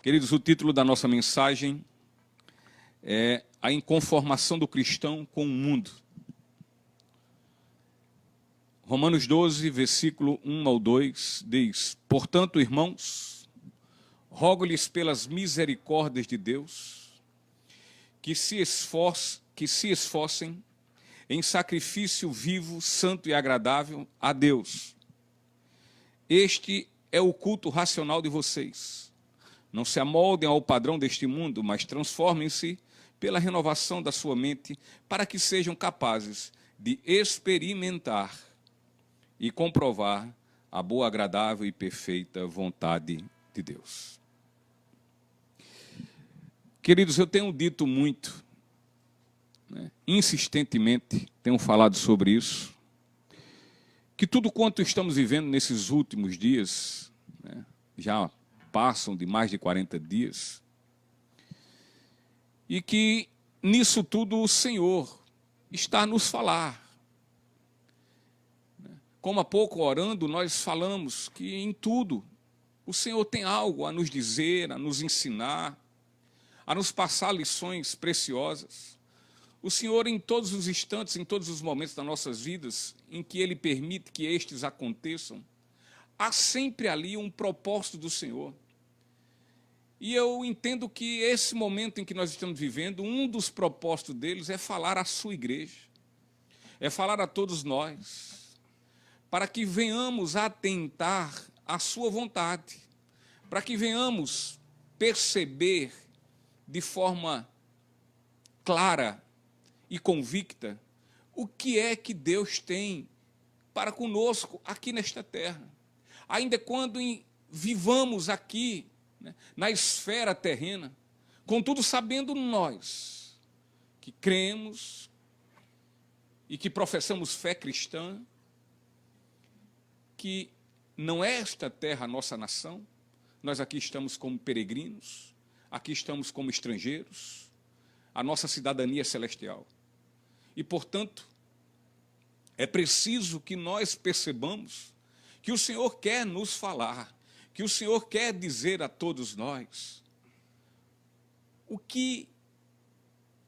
Queridos, o título da nossa mensagem é A Inconformação do Cristão com o Mundo. Romanos 12, versículo 1 ao 2, diz: Portanto, irmãos, rogo-lhes pelas misericórdias de Deus, que se esforcem em sacrifício vivo, santo e agradável a Deus. Este é o culto racional de vocês. Não se amoldem ao padrão deste mundo, mas transformem-se pela renovação da sua mente, para que sejam capazes de experimentar e comprovar a boa, agradável e perfeita vontade de Deus. Queridos, eu tenho dito muito, insistentemente, tenho falado sobre isso, que tudo quanto estamos vivendo nesses últimos dias, já passam de mais de 40 dias, e que nisso tudo o Senhor está a nos falar. Como há pouco orando, nós falamos que em tudo o Senhor tem algo a nos dizer, a nos ensinar, a nos passar lições preciosas. O Senhor, em todos os instantes, em todos os momentos das nossas vidas, em que Ele permite que estes aconteçam, há sempre ali um propósito do Senhor. E eu entendo que esse momento em que nós estamos vivendo, um dos propósitos deles é falar à sua igreja, é falar a todos nós, para que venhamos atentar à sua vontade, para que venhamos perceber de forma clara e convicta o que é que Deus tem para conosco aqui nesta terra. Ainda quando vivamos aqui, na esfera terrena, contudo sabendo nós que cremos e que professamos fé cristã, que não é esta terra a nossa nação, nós aqui estamos como peregrinos, aqui estamos como estrangeiros, a nossa cidadania é celestial. E, portanto, é preciso que nós percebamos que o Senhor quer nos falar, que o Senhor quer dizer a todos nós o que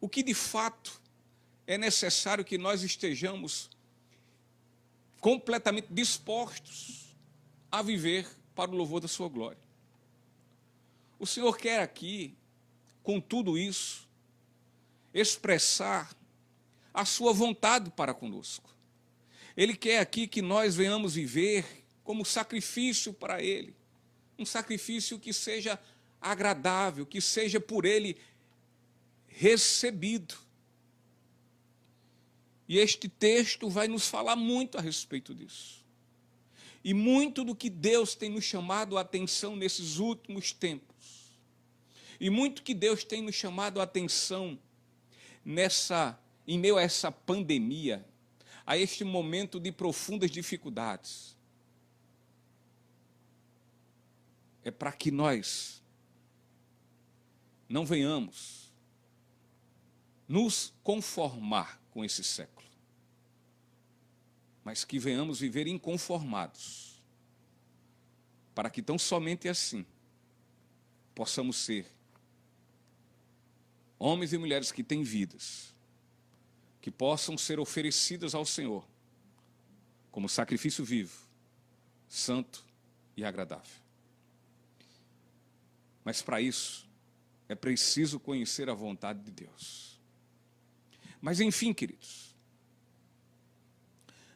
de fato é necessário que nós estejamos completamente dispostos a viver para o louvor da sua glória. O Senhor quer aqui, com tudo isso, expressar a sua vontade para conosco. Ele quer aqui que nós venhamos viver como sacrifício para Ele, um sacrifício que seja agradável, que seja por Ele recebido. E este texto vai nos falar muito a respeito disso. E muito do que Deus tem nos chamado a atenção nesses últimos tempos. E muito que Deus tem nos chamado a atenção em meio a essa pandemia, a este momento de profundas dificuldades. É para que nós não venhamos nos conformar com esse século, mas que venhamos viver inconformados, para que tão somente assim possamos ser homens e mulheres que têm vidas, que possam ser oferecidas ao Senhor como sacrifício vivo, santo e agradável. Mas para isso é preciso conhecer a vontade de Deus. Mas enfim, queridos,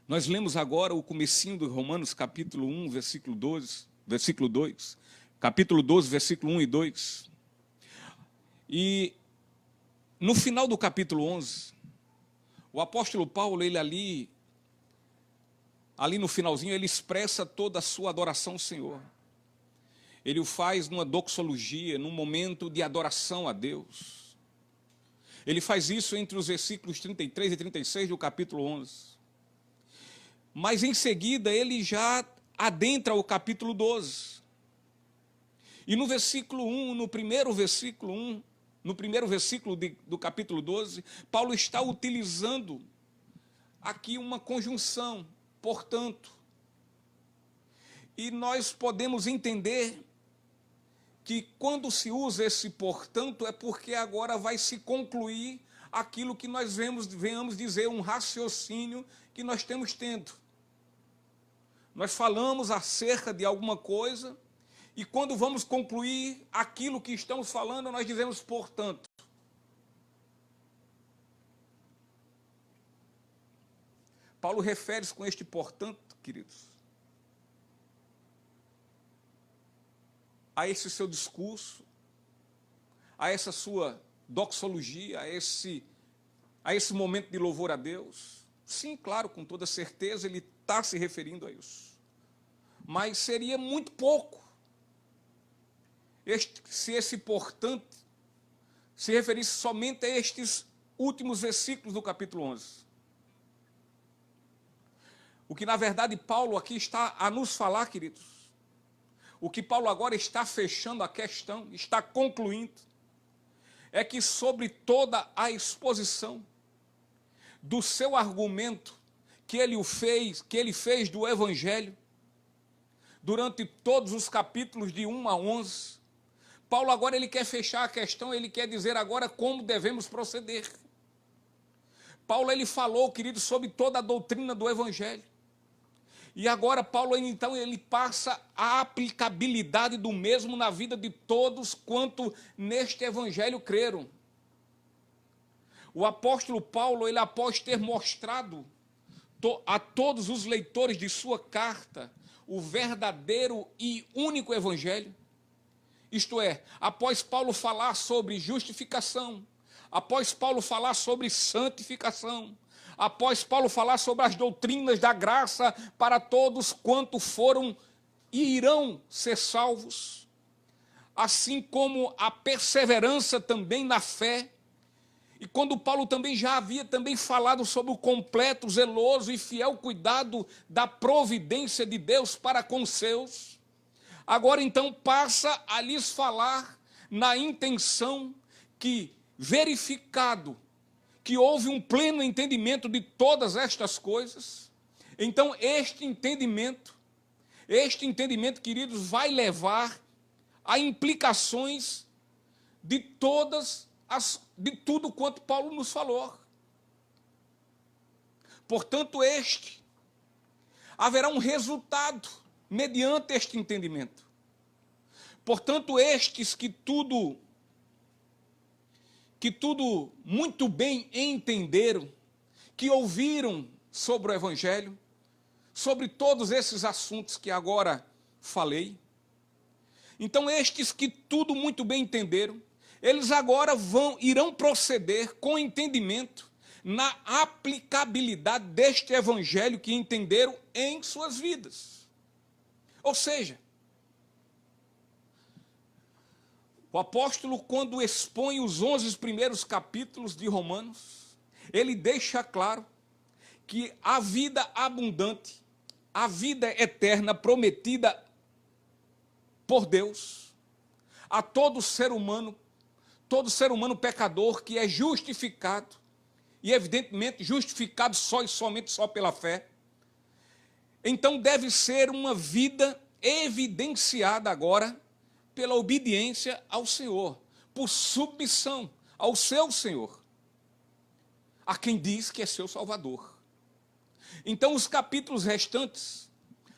nós lemos agora o comecinho do Romanos capítulo 1, versículo 2, capítulo 12, versículo 1 e 2. E no final do capítulo 11, o apóstolo Paulo, ele ali no finalzinho, ele expressa toda a sua adoração ao Senhor. Ele o faz numa doxologia, num momento de adoração a Deus. Ele faz isso entre os versículos 33 e 36 do capítulo 11. Mas em seguida ele já adentra o capítulo 12. E no versículo 1, no primeiro versículo do capítulo 12, Paulo está utilizando aqui uma conjunção, portanto. E nós podemos entender que quando se usa esse portanto é porque agora vai se concluir aquilo que nós venhamos dizer, um raciocínio que nós temos tendo. Nós falamos acerca de alguma coisa e quando vamos concluir aquilo que estamos falando, nós dizemos portanto. Paulo refere-se com este portanto, queridos, a esse seu discurso, a essa sua doxologia, a esse momento de louvor a Deus. Sim, claro, com toda certeza ele está se referindo a isso. Mas seria muito pouco se esse portanto se referisse somente a estes últimos versículos do capítulo 11. O que, na verdade, Paulo aqui está a nos falar, queridos, o que Paulo agora está fechando a questão, está concluindo, é que sobre toda a exposição do seu argumento que ele fez do Evangelho, durante todos os capítulos de 1 a 11, Paulo agora ele quer fechar a questão, ele quer dizer agora como devemos proceder. Paulo ele falou, querido, sobre toda a doutrina do Evangelho. E agora Paulo então ele passa a aplicabilidade do mesmo na vida de todos quanto neste Evangelho creram. O apóstolo Paulo, ele após ter mostrado a todos os leitores de sua carta o verdadeiro e único Evangelho, isto é, após Paulo falar sobre justificação, após Paulo falar sobre santificação, após Paulo falar sobre as doutrinas da graça para todos quanto foram e irão ser salvos, assim como a perseverança também na fé, e quando Paulo também já havia também falado sobre o completo, zeloso e fiel cuidado da providência de Deus para com os seus, agora então passa a lhes falar na intenção que, verificado que houve um pleno entendimento de todas estas coisas, então este entendimento, queridos, vai levar a implicações de tudo quanto Paulo nos falou. Portanto, haverá um resultado mediante este entendimento. Portanto, estes que tudo muito bem entenderam, que ouviram sobre o Evangelho, sobre todos esses assuntos que agora falei. Então, estes que tudo muito bem entenderam, eles agora irão proceder com entendimento na aplicabilidade deste Evangelho que entenderam em suas vidas. Ou seja, o apóstolo, quando expõe os 11 primeiros capítulos de Romanos, ele deixa claro que a vida abundante, a vida eterna prometida por Deus, a todo ser humano pecador que é justificado, e evidentemente justificado só e somente pela fé, então deve ser uma vida evidenciada agora pela obediência ao Senhor, por submissão ao seu Senhor, a quem diz que é seu Salvador. Então os capítulos restantes,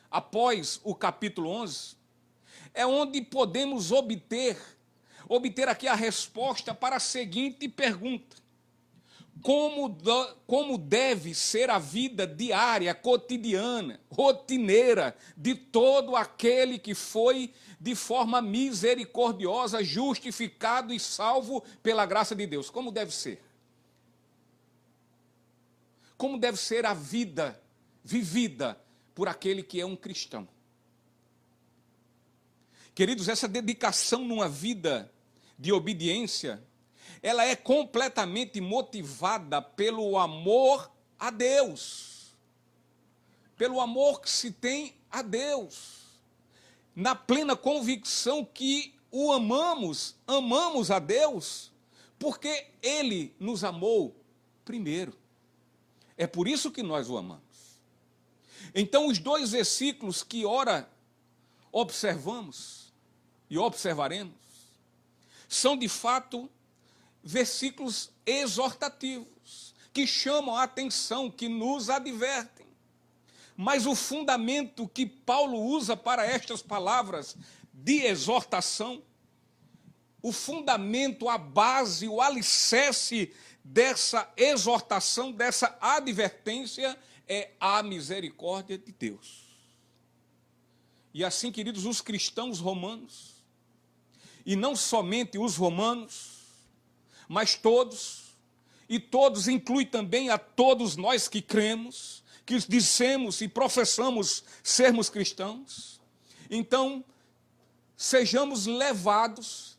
após o capítulo 11, é onde podemos obter aqui a resposta para a seguinte pergunta: como deve ser a vida diária, cotidiana, rotineira de todo aquele que foi de forma misericordiosa, justificado e salvo pela graça de Deus? Como deve ser? Como deve ser a vida vivida por aquele que é um cristão? Queridos, essa dedicação numa vida de obediência, ela é completamente motivada pelo amor a Deus, pelo amor que se tem a Deus, na plena convicção que o amamos a Deus, porque Ele nos amou primeiro. É por isso que nós o amamos. Então, os 2 versículos que ora observamos, e observaremos, são de fato versículos exortativos, que chamam a atenção, que nos advertem. Mas o fundamento que Paulo usa para estas palavras de exortação, o fundamento, a base, o alicerce dessa exortação, dessa advertência, é a misericórdia de Deus. E assim, queridos, os cristãos romanos, e não somente os romanos, mas todos, e todos inclui também a todos nós que cremos, que dissemos e professamos sermos cristãos. Então, sejamos levados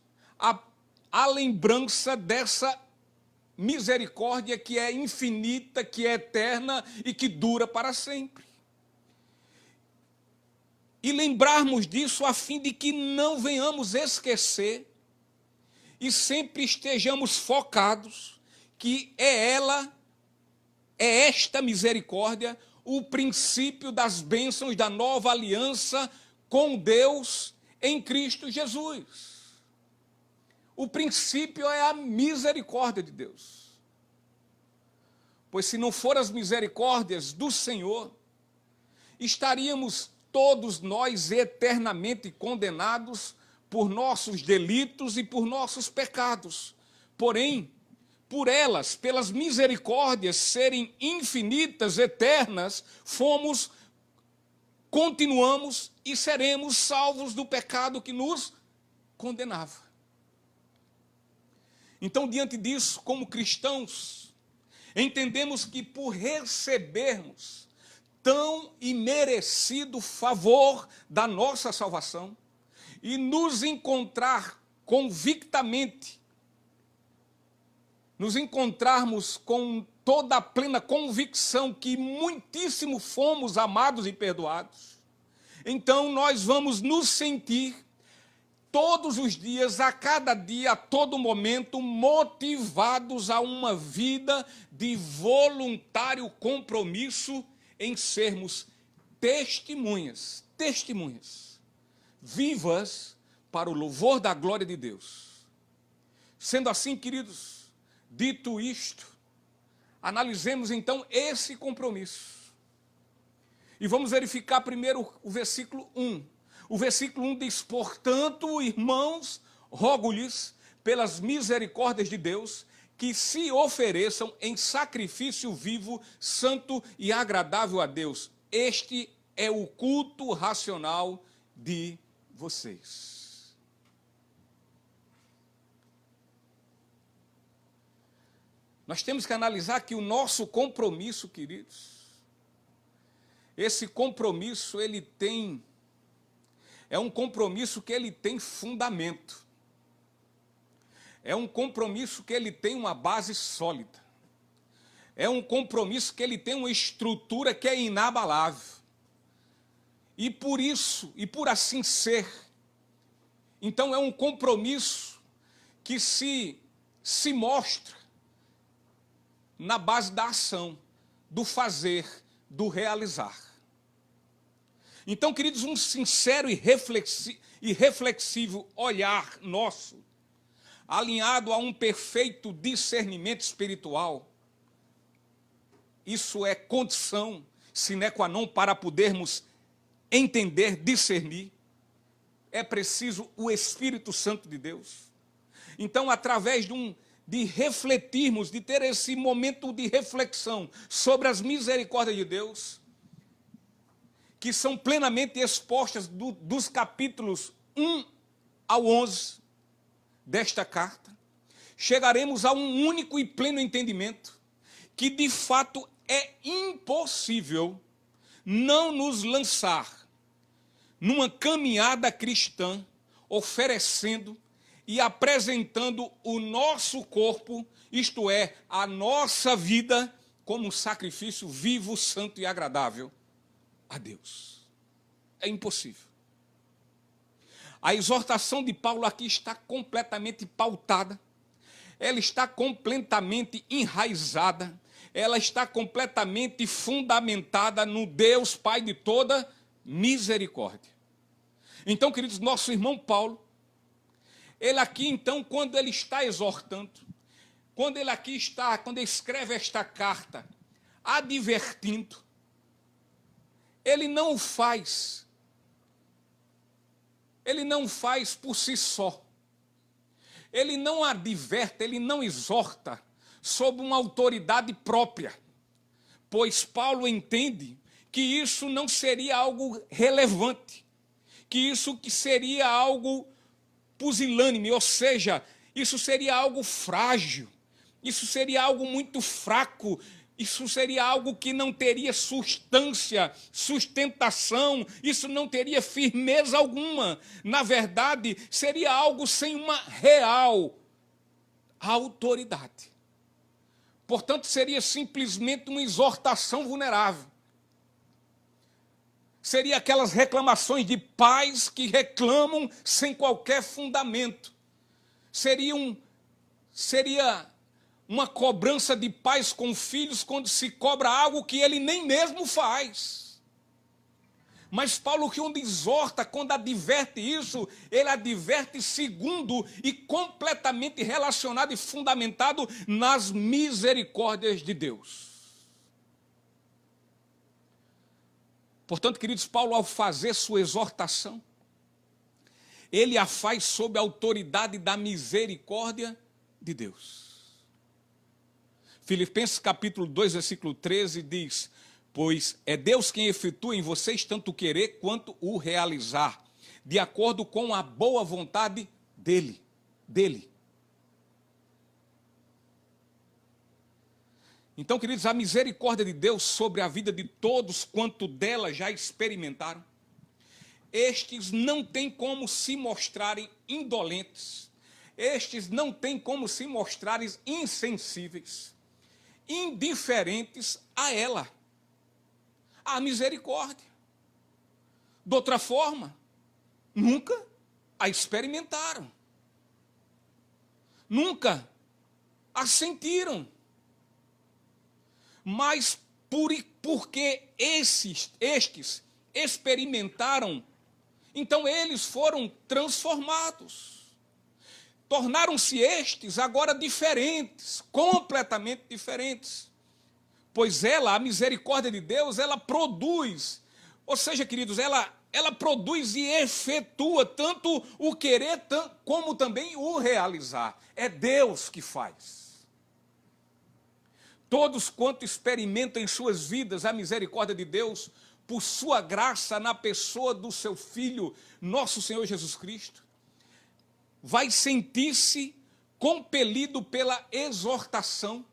à lembrança dessa misericórdia que é infinita, que é eterna e que dura para sempre. E lembrarmos disso a fim de que não venhamos esquecer e sempre estejamos focados que é esta misericórdia, o princípio das bênçãos da nova aliança com Deus em Cristo Jesus. O princípio é a misericórdia de Deus. Pois se não for as misericórdias do Senhor, estaríamos todos nós eternamente condenados por nossos delitos e por nossos pecados. Porém, por elas, pelas misericórdias serem infinitas, eternas, continuamos e seremos salvos do pecado que nos condenava. Então, diante disso, como cristãos, entendemos que por recebermos tão imerecido favor da nossa salvação e nos encontrar convictamente, nos encontrarmos com toda a plena convicção que muitíssimo fomos amados e perdoados, então nós vamos nos sentir todos os dias, a cada dia, a todo momento, motivados a uma vida de voluntário compromisso em sermos testemunhas vivas para o louvor da glória de Deus. Sendo assim, queridos, dito isto, analisemos então esse compromisso. E vamos verificar primeiro o versículo 1. O versículo 1 diz: portanto, irmãos, rogo-lhes pelas misericórdias de Deus, que se ofereçam em sacrifício vivo, santo e agradável a Deus. Este é o culto racional de vocês. Nós temos que analisar que o nosso compromisso, queridos, esse compromisso, é um compromisso que ele tem fundamento. É um compromisso que ele tem uma base sólida. É um compromisso que ele tem uma estrutura que é inabalável. E por isso, e por assim ser, então é um compromisso que se mostra na base da ação, do fazer, do realizar. Então, queridos, um sincero e reflexivo olhar nosso, alinhado a um perfeito discernimento espiritual, isso é condição sine qua non para podermos entender, discernir. É preciso o Espírito Santo de Deus. Então, através de refletirmos, de ter esse momento de reflexão sobre as misericórdias de Deus, que são plenamente expostas dos capítulos 1 ao 11 desta carta, chegaremos a um único e pleno entendimento que, de fato, é impossível não nos lançar numa caminhada cristã, oferecendo e apresentando o nosso corpo, isto é, a nossa vida, como um sacrifício vivo, santo e agradável a Deus. É impossível. A exortação de Paulo aqui está completamente pautada, ela está completamente enraizada, ela está completamente fundamentada no Deus Pai de toda misericórdia. Então, queridos, nosso irmão Paulo, Ele aqui, então, quando ele está exortando, quando ele aqui está, quando ele escreve esta carta, advertindo, ele não faz por si só. Ele não adverte, ele não exorta sob uma autoridade própria, pois Paulo entende que isso não seria algo relevante, que isso que seria algo pusilânime, ou seja, isso seria algo frágil, isso seria algo muito fraco, isso seria algo que não teria substância, sustentação, isso não teria firmeza alguma. Na verdade, seria algo sem uma real autoridade. Portanto, seria simplesmente uma exortação vulnerável. Seria aquelas reclamações de pais que reclamam sem qualquer fundamento. Seria uma cobrança de pais com filhos quando se cobra algo que ele nem mesmo faz. Mas Paulo, quando exorta, quando adverte isso, ele adverte segundo e completamente relacionado e fundamentado nas misericórdias de Deus. Portanto, queridos, Paulo, ao fazer sua exortação, ele a faz sob a autoridade da misericórdia de Deus. Filipenses capítulo 2, versículo 13 diz: pois é Deus quem efetua em vocês tanto o querer quanto o realizar, de acordo com a boa vontade dele. Então, queridos, a misericórdia de Deus sobre a vida de todos quanto dela já experimentaram, estes não têm como se mostrarem indolentes, estes não têm como se mostrarem insensíveis, indiferentes a ela, a misericórdia. De outra forma, nunca a experimentaram, nunca a sentiram. Mas porque estes experimentaram, então eles foram transformados. Tornaram-se estes agora diferentes, completamente diferentes. Pois ela, a misericórdia de Deus, ela produz, ou seja, queridos, ela produz e efetua tanto o querer como também o realizar. É Deus que faz. Todos quanto experimentam em suas vidas a misericórdia de Deus, por sua graça na pessoa do seu Filho, nosso Senhor Jesus Cristo, vai sentir-se compelido pela exortação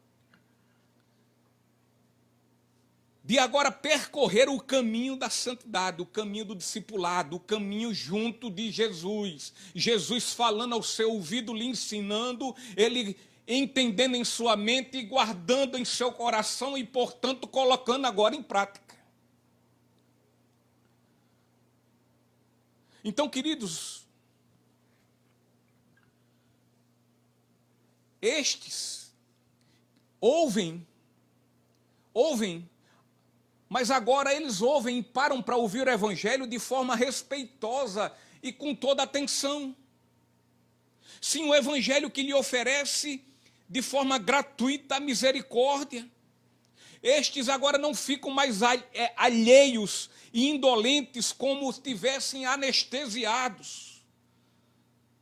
de agora percorrer o caminho da santidade, o caminho do discipulado, o caminho junto de Jesus. Jesus falando ao seu ouvido, lhe ensinando, ele entendendo em sua mente e guardando em seu coração e, portanto, colocando agora em prática. Então, queridos, estes ouvem, mas agora eles ouvem e param para ouvir o Evangelho de forma respeitosa e com toda atenção. Sim, o Evangelho que lhe oferece de forma gratuita a misericórdia. Estes agora não ficam mais alheios e indolentes como estivessem anestesiados.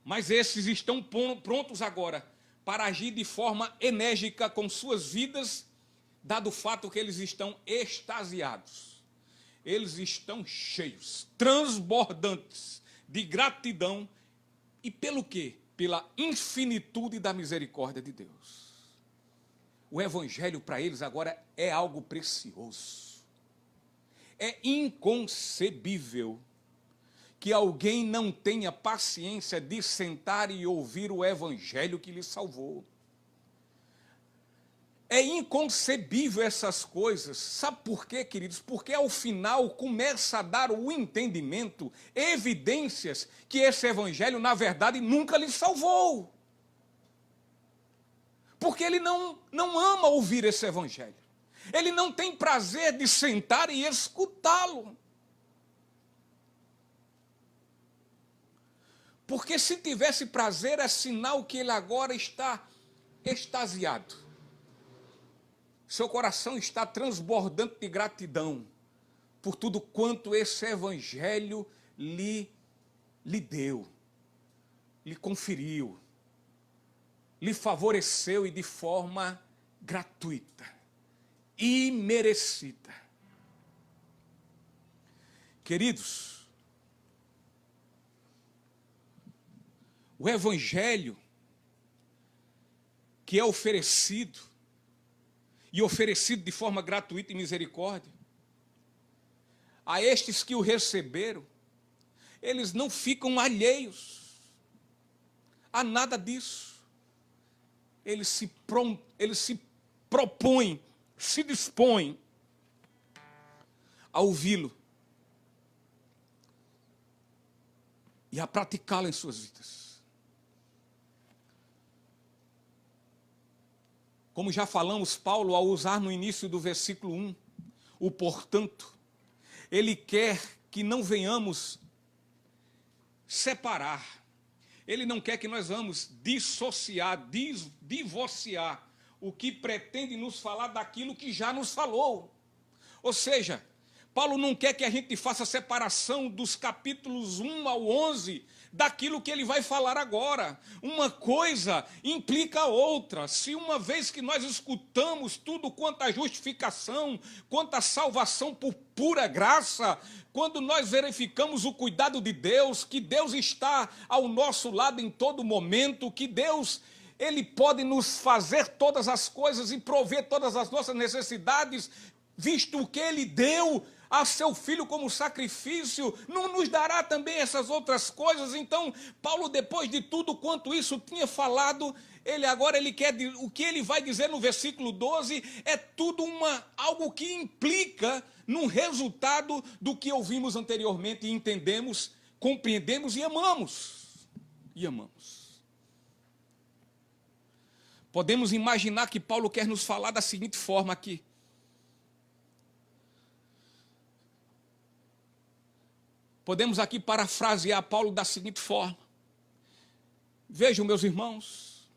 Mas esses estão prontos agora para agir de forma enérgica com suas vidas, dado o fato que eles estão extasiados. Eles estão cheios, transbordantes de gratidão. E pelo quê? Pela infinitude da misericórdia de Deus. O Evangelho para eles agora é algo precioso. É inconcebível que alguém não tenha paciência de sentar e ouvir o Evangelho que lhe salvou. É inconcebível essas coisas. Sabe por quê, queridos? Porque ao final começa a dar o entendimento, evidências que esse Evangelho, na verdade, nunca lhe salvou. Porque ele não ama ouvir esse Evangelho. Ele não tem prazer de sentar e escutá-lo. Porque se tivesse prazer, é sinal que ele agora está extasiado. Seu coração está transbordando de gratidão por tudo quanto esse evangelho lhe deu, lhe conferiu, lhe favoreceu e de forma gratuita, imerecida. Queridos, o evangelho que é oferecido, e oferecido de forma gratuita e misericórdia, a estes que o receberam, eles não ficam alheios a nada disso. Eles se propõem, se dispõem a ouvi-lo e a praticá-lo em suas vidas. Como já falamos, Paulo, ao usar no início do versículo 1, o portanto, ele quer que não venhamos separar. Ele não quer que nós vamos dissociar, divorciar o que pretende nos falar daquilo que já nos falou. Ou seja, Paulo não quer que a gente faça separação dos capítulos 1 ao 11 daquilo que ele vai falar agora. Uma coisa implica a outra. Se uma vez que nós escutamos tudo quanto à justificação, quanto à salvação por pura graça, quando nós verificamos o cuidado de Deus, que Deus está ao nosso lado em todo momento, que Deus, ele pode nos fazer todas as coisas e prover todas as nossas necessidades, visto que ele deu a seu filho como sacrifício, não nos dará também essas outras coisas? Então, Paulo, depois de tudo quanto isso tinha falado, ele quer, o que ele vai dizer no versículo 12, é tudo algo que implica num resultado do que ouvimos anteriormente e entendemos, compreendemos e amamos. E amamos. Podemos imaginar que Paulo quer nos falar da seguinte forma aqui: podemos aqui parafrasear Paulo da seguinte forma: vejam, meus irmãos,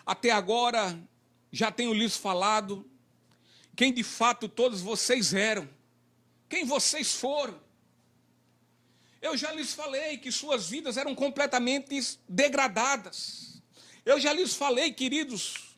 até agora já tenho lhes falado quem de fato todos vocês eram, quem vocês foram. Eu já lhes falei que suas vidas eram completamente degradadas. Eu já lhes falei, queridos,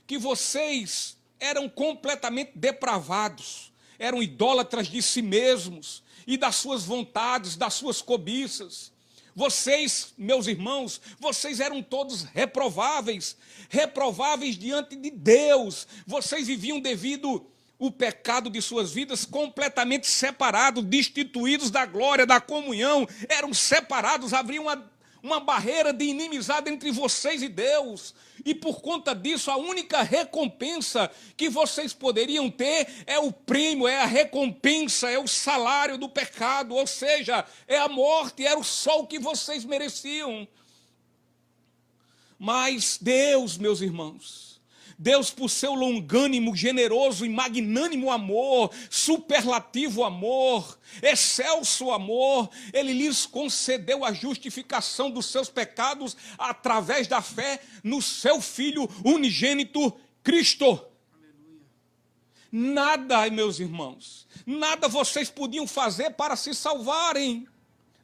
que vocês eram completamente depravados, eram idólatras de si mesmos e das suas vontades, das suas cobiças. Vocês, meus irmãos, vocês eram todos reprováveis, reprováveis diante de Deus. Vocês viviam devido o pecado de suas vidas completamente separados, destituídos da glória, da comunhão, eram separados, havia uma barreira de inimizade entre vocês e Deus. E por conta disso, a única recompensa que vocês poderiam ter é o prêmio, é a recompensa, é o salário do pecado, ou seja, é a morte, era só o que vocês mereciam. Mas Deus, meus irmãos, Deus, por seu longânimo, generoso e magnânimo amor, superlativo amor, excelso amor, ele lhes concedeu a justificação dos seus pecados através da fé no seu Filho unigênito Cristo. Aleluia. Nada, meus irmãos, nada vocês podiam fazer para se salvarem,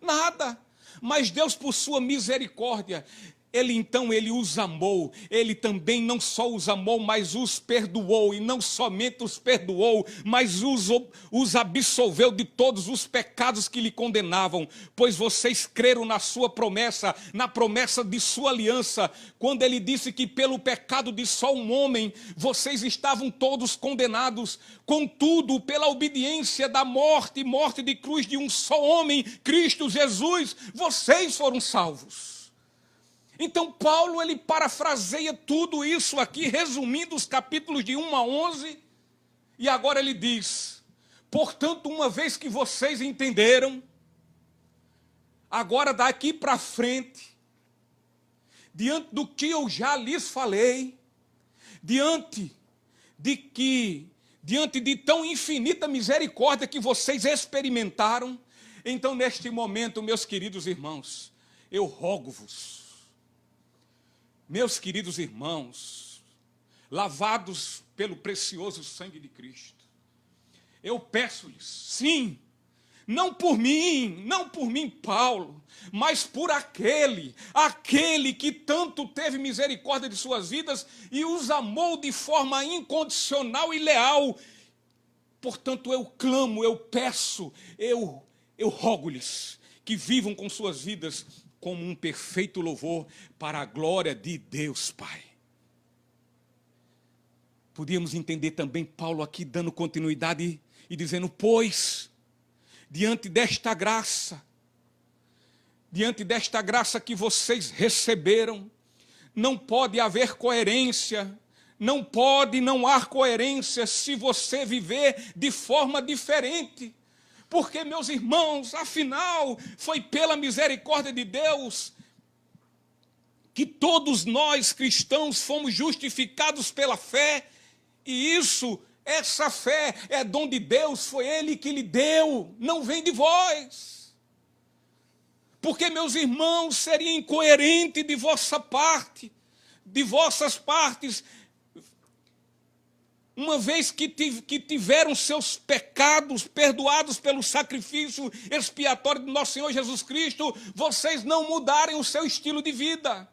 nada. Mas Deus, por sua misericórdia, Ele os amou, Ele também não só os amou, mas os perdoou, e não somente os perdoou, mas os absolveu de todos os pecados que lhe condenavam, pois vocês creram na sua promessa, na promessa de sua aliança, quando Ele disse que pelo pecado de só um homem, vocês estavam todos condenados, contudo, pela obediência da morte de cruz de um só homem, Cristo Jesus, vocês foram salvos. Então Paulo, ele parafraseia tudo isso aqui, resumindo os capítulos de 1 a 11, e agora ele diz: portanto, uma vez que vocês entenderam, agora daqui para frente, diante do que eu já lhes falei, diante de tão infinita misericórdia que vocês experimentaram, então neste momento, meus queridos irmãos, eu rogo-vos, meus queridos irmãos, lavados pelo precioso sangue de Cristo, eu peço-lhes, sim, não por mim, Paulo, mas por aquele que tanto teve misericórdia de suas vidas e os amou de forma incondicional e leal. Portanto, eu clamo, eu peço, eu rogo-lhes que vivam com suas vidas como um perfeito louvor para a glória de Deus Pai. Podíamos entender também Paulo aqui dando continuidade e dizendo, pois, diante desta graça que vocês receberam, não pode haver coerência, não há coerência se você viver de forma diferente. Porque, meus irmãos, afinal, foi pela misericórdia de Deus que todos nós cristãos fomos justificados pela fé, e essa fé é dom de Deus, foi Ele que lhe deu, não vem de vós. Porque, meus irmãos, seria incoerente de vossas partes, uma vez que tiveram seus pecados perdoados pelo sacrifício expiatório de nosso Senhor Jesus Cristo, vocês não mudarem o seu estilo de vida.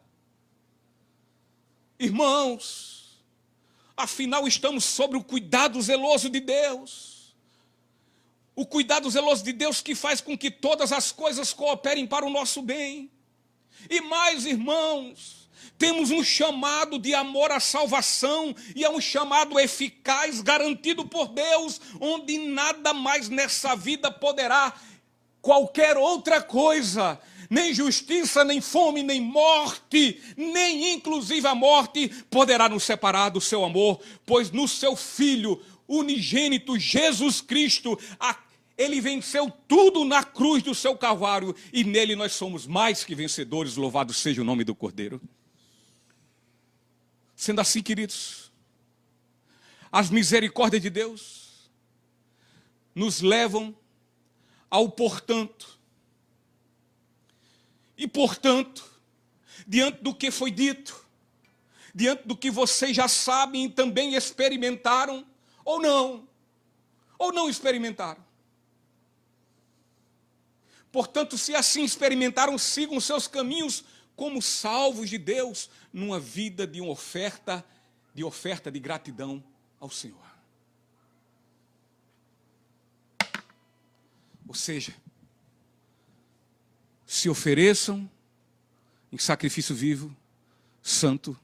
Irmãos, afinal estamos sob o cuidado zeloso de Deus. O cuidado zeloso de Deus que faz com que todas as coisas cooperem para o nosso bem. E mais, irmãos, temos um chamado de amor à salvação, e é um chamado eficaz, garantido por Deus, onde nada mais nessa vida poderá, qualquer outra coisa, nem justiça, nem fome, nem morte, nem inclusive a morte, poderá nos separar do seu amor, pois no seu Filho unigênito, Jesus Cristo, Ele venceu tudo na cruz do seu Calvário, e nele nós somos mais que vencedores, louvado seja o nome do Cordeiro. Sendo assim, queridos, as misericórdias de Deus nos levam ao portanto. E portanto, diante do que foi dito, diante do que vocês já sabem e também experimentaram, ou não experimentaram. Portanto, se assim experimentaram, sigam seus caminhos como salvos de Deus, numa vida de oferta de gratidão ao Senhor. Ou seja, se ofereçam em sacrifício vivo, santo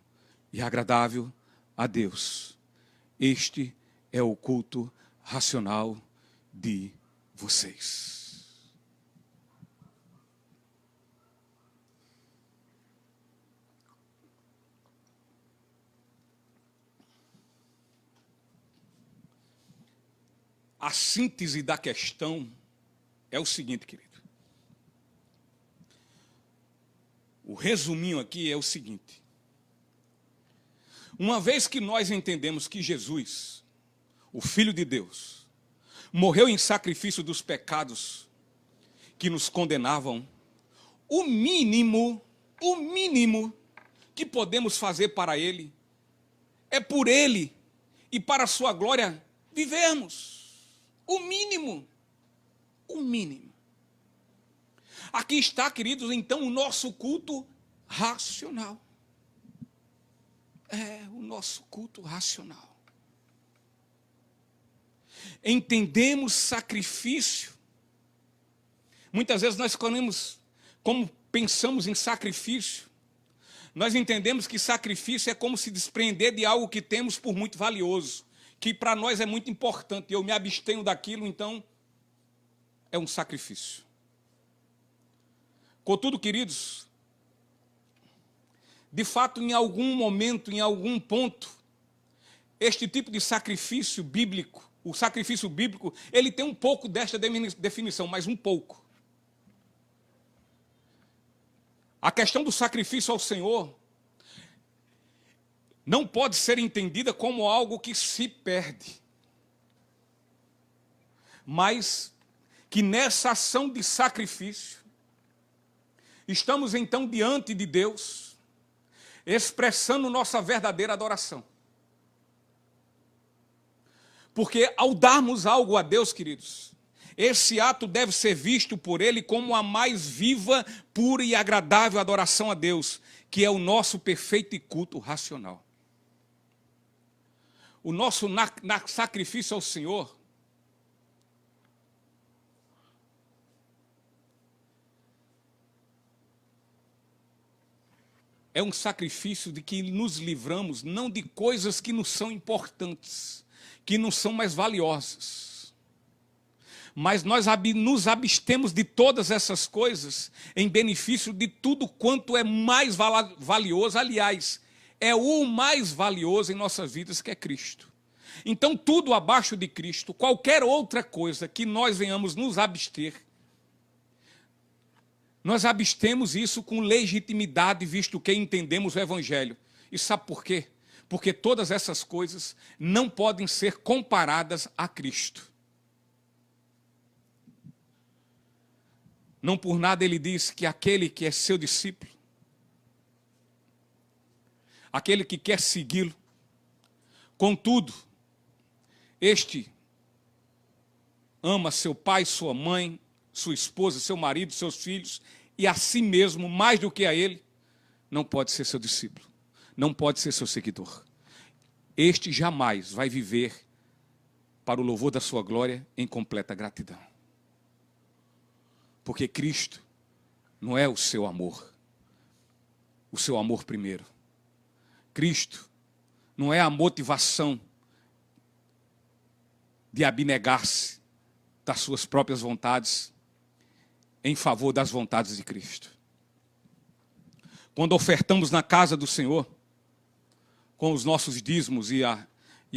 e agradável a Deus. Este é o culto racional de vocês. A síntese da questão é o seguinte, querido. O resuminho aqui é o seguinte. Uma vez que nós entendemos que Jesus, o Filho de Deus, morreu em sacrifício dos pecados que nos condenavam, o mínimo que podemos fazer para Ele é por Ele e para a sua glória vivermos. O mínimo. Aqui está, queridos, então, o nosso culto racional. O nosso culto racional. Entendemos sacrifício. Muitas vezes nós como pensamos em sacrifício, nós entendemos que sacrifício é como se desprender de algo que temos por muito valioso, que para nós é muito importante, eu me abstenho daquilo, então é um sacrifício. Contudo, queridos, de fato, em algum momento, em algum ponto, este tipo de sacrifício bíblico, o sacrifício bíblico, ele tem um pouco desta definição, mas um pouco. A questão do sacrifício ao Senhor não pode ser entendida como algo que se perde, mas que nessa ação de sacrifício, Estamos então diante de Deus, expressando nossa verdadeira adoração. Porque ao darmos algo a Deus, queridos, esse ato deve ser visto por Ele como a mais viva, pura e agradável adoração a Deus, que é o nosso perfeito e culto racional. O nosso sacrifício ao Senhor é um sacrifício de que nos livramos não de coisas que não são importantes, que não são mais valiosas. Mas nós nos abstemos de todas essas coisas em benefício de tudo quanto é mais valioso. Aliás, é o mais valioso em nossas vidas, que é Cristo. Então, tudo abaixo de Cristo, qualquer outra coisa que nós venhamos nos abster, nós abstemos isso com legitimidade, visto que entendemos o Evangelho. E sabe por quê? Porque todas essas coisas não podem ser comparadas a Cristo. Não por nada ele diz que aquele que é seu discípulo, aquele que quer segui-lo, contudo, este ama seu pai, sua mãe, sua esposa, seu marido, seus filhos, e a si mesmo, mais do que a ele, não pode ser seu discípulo, não pode ser seu seguidor. Este jamais vai viver para o louvor da sua glória em completa gratidão. Porque Cristo não é o seu amor primeiro. Cristo não é a motivação de abnegar-se das suas próprias vontades em favor das vontades de Cristo. Quando ofertamos na casa do Senhor, com os nossos dízimos e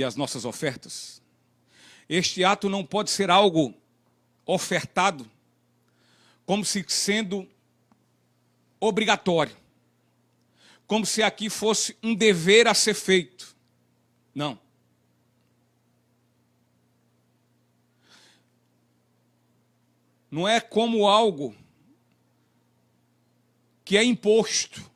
as nossas ofertas, este ato não pode ser algo ofertado como se sendo obrigatório, como se aqui fosse um dever a ser feito. Não. Não é como algo que é imposto,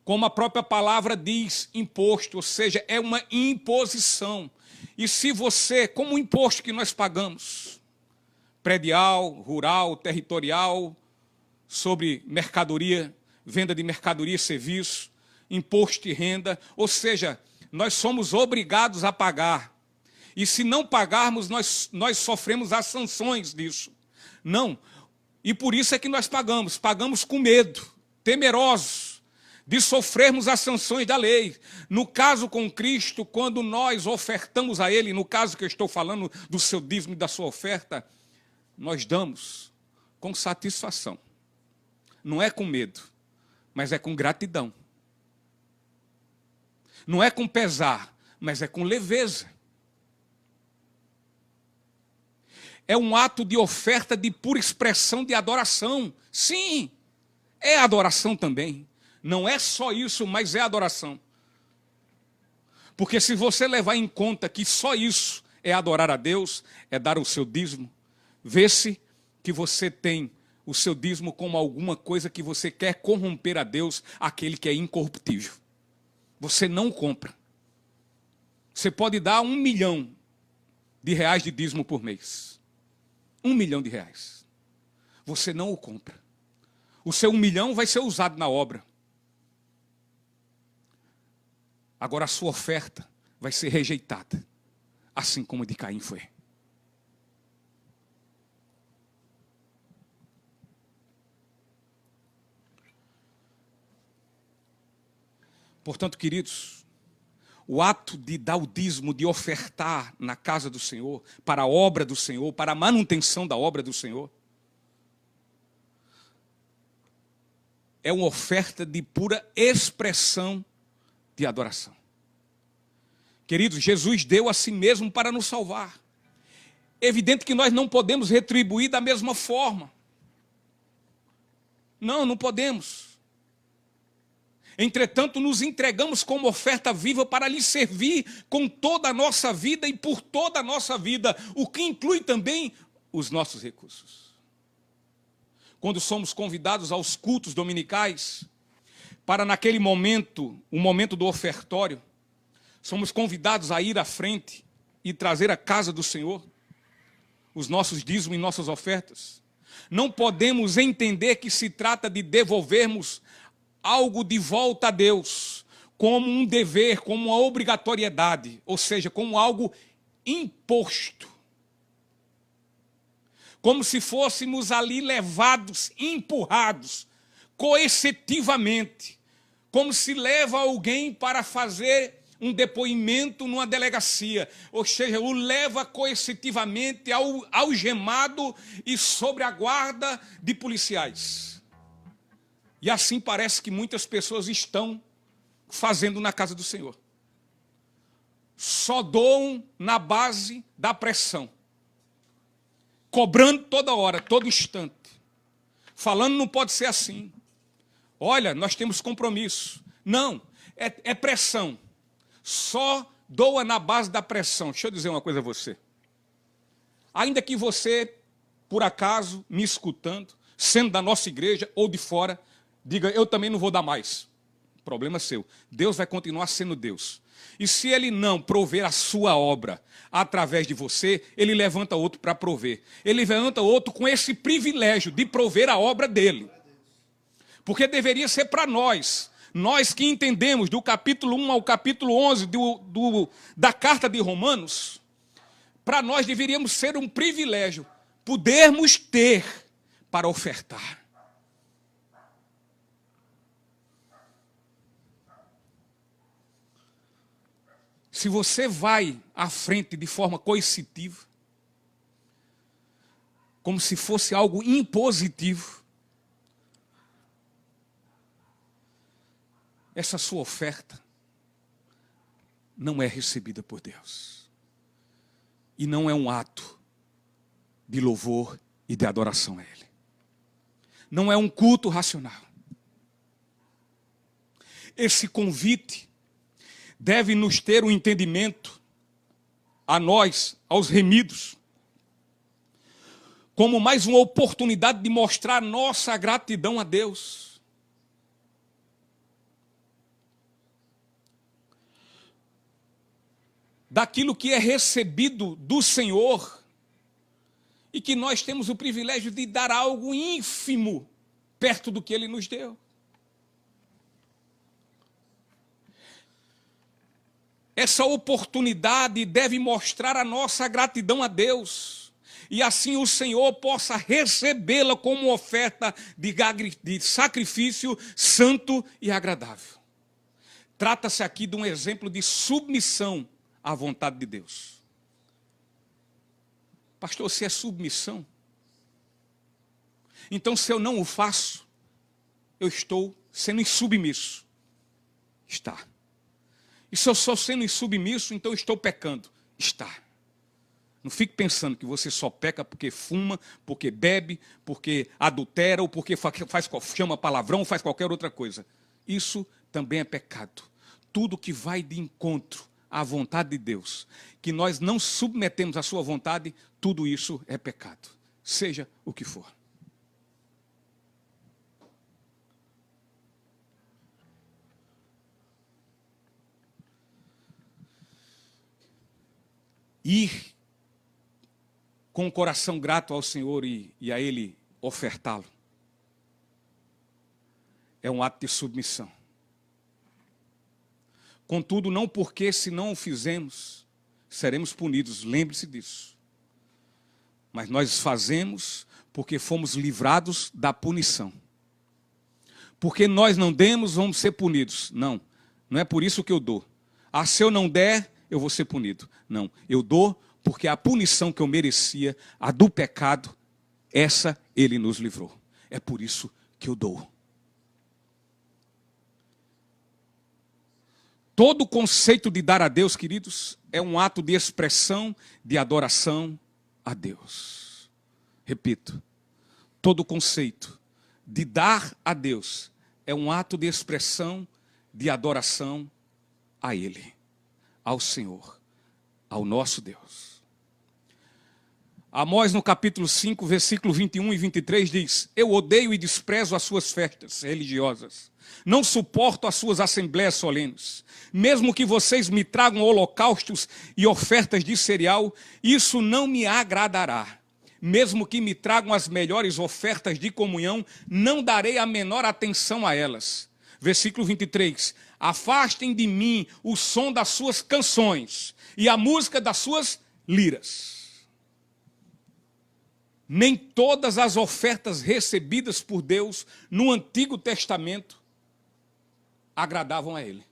como a própria palavra diz, imposto, ou seja, é uma imposição. E se você, como o imposto que nós pagamos, predial, rural, territorial, sobre mercadoria, venda de mercadoria e serviço, imposto de renda, ou seja, nós somos obrigados a pagar. E se não pagarmos, nós sofremos as sanções disso. Não. E por isso é que nós pagamos com medo, temerosos de sofrermos as sanções da lei. No caso com Cristo, quando nós ofertamos a Ele, no caso que eu estou falando do seu dízimo e da sua oferta, nós damos com satisfação. Não é com medo, mas é com gratidão. Não é com pesar, mas é com leveza. É um ato de oferta de pura expressão de adoração. Sim, é adoração também. Não é só isso, mas é adoração. Porque se você levar em conta que só isso é adorar a Deus, é dar o seu dízimo, vê-se que você tem o seu dízimo como alguma coisa que você quer corromper a Deus, aquele que é incorruptível. Você não compra. Você pode dar R$1 milhão de dízimo por mês. R$1 milhão. Você não o compra. O seu 1 milhão vai ser usado na obra. Agora a sua oferta vai ser rejeitada, assim como a de Caim foi. Portanto, queridos, o ato de dar o dízimo, de ofertar na casa do Senhor, para a obra do Senhor, para a manutenção da obra do Senhor, é uma oferta de pura expressão de adoração. Queridos, Jesus deu a si mesmo para nos salvar. Evidente que nós não podemos retribuir da mesma forma. Não podemos. Entretanto, nos entregamos como oferta viva para lhe servir com toda a nossa vida e por toda a nossa vida, o que inclui também os nossos recursos. quando somos convidados aos cultos dominicais, para naquele momento, o momento do ofertório, somos convidados a ir à frente e trazer à casa do Senhor os nossos dízimos e nossas ofertas. Não podemos entender que se trata de devolvermos algo de volta a Deus, como um dever, como uma obrigatoriedade, ou seja, como algo imposto. Como se fôssemos ali levados, empurrados, coercitivamente, como se leva alguém para fazer um depoimento numa delegacia, ou seja, o leva coercitivamente algemado e sob a guarda de policiais. E assim parece que muitas pessoas estão fazendo na casa do Senhor. Só doam na base da pressão, cobrando toda hora, todo instante, falando não pode ser assim. Olha, nós temos compromisso. Não, é pressão. Só doa na base da pressão. Deixa eu dizer uma coisa a você. Ainda que você, por acaso, me escutando, sendo da nossa igreja ou de fora, diga, eu também não vou dar mais. Problema seu. Deus vai continuar sendo Deus. E se Ele não prover a sua obra através de você, Ele levanta outro para prover. Ele levanta outro com esse privilégio de prover a obra dEle. Porque deveria ser para nós. Nós que entendemos do capítulo 1 ao capítulo 11 da carta de Romanos, para nós deveríamos ser um privilégio, podermos ter para ofertar. Se você vai à frente de forma coercitiva, como se fosse algo impositivo, essa sua oferta não é recebida por Deus. E não é um ato de louvor e de adoração a Ele. Não é um culto racional. Esse convite deve nos ter um entendimento, a nós, aos remidos, como mais uma oportunidade de mostrar nossa gratidão a Deus. Daquilo que é recebido do Senhor e que nós temos o privilégio de dar algo ínfimo perto do que Ele nos deu. Essa oportunidade deve mostrar a nossa gratidão a Deus e assim o Senhor possa recebê-la como oferta de sacrifício santo e agradável. Trata-se aqui de um exemplo de submissão à vontade de Deus. Pastor, se é submissão, então se eu não o faço, eu estou sendo insubmisso. Está. E se eu estou sendo insubmisso, então eu estou pecando. Está. Não fique pensando que você só peca porque fuma, porque bebe, porque adultera, ou porque chama palavrão, ou faz qualquer outra coisa. Isso também é pecado. Tudo que vai de encontro à vontade de Deus, que nós não submetemos à sua vontade, tudo isso é pecado, seja o que for. Ir com o coração grato ao Senhor e a Ele ofertá-lo é um ato de submissão. Contudo, não porque se não o fizermos, seremos punidos, lembre-se disso. Mas nós fazemos porque fomos livrados da punição. Porque nós não demos, vamos ser punidos. Não, não é por isso que eu dou. Ah, se eu não der, eu vou ser punido. Não, eu dou porque a punição que eu merecia, a do pecado, essa Ele nos livrou. É por isso que eu dou. Todo o conceito de dar a Deus, queridos, é um ato de expressão, de adoração a Deus. Repito, todo o conceito de dar a Deus é um ato de expressão, de adoração a Ele, ao Senhor, ao nosso Deus. Amós, no capítulo 5, versículo 21 e 23, diz: eu odeio e desprezo as suas festas religiosas. Não suporto as suas assembleias solenes. Mesmo que vocês me tragam holocaustos e ofertas de cereal, isso não me agradará. Mesmo que me tragam as melhores ofertas de comunhão, não darei a menor atenção a elas. Versículo 23. Afastem de mim o som das suas canções e a música das suas liras. Nem todas as ofertas recebidas por Deus no Antigo Testamento agradavam a ele.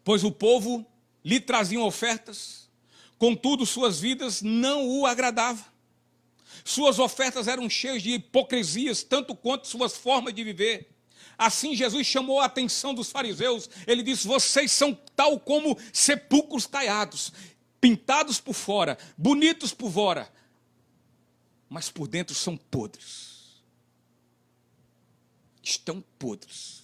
Pois o povo lhe traziam ofertas, contudo suas vidas não o agradavam. Suas ofertas eram cheias de hipocrisias, tanto quanto suas formas de viver. Assim Jesus chamou a atenção dos fariseus. Ele disse: vocês são tal como sepulcros caiados, pintados por fora, bonitos por fora, mas por dentro são podres. Estão podres.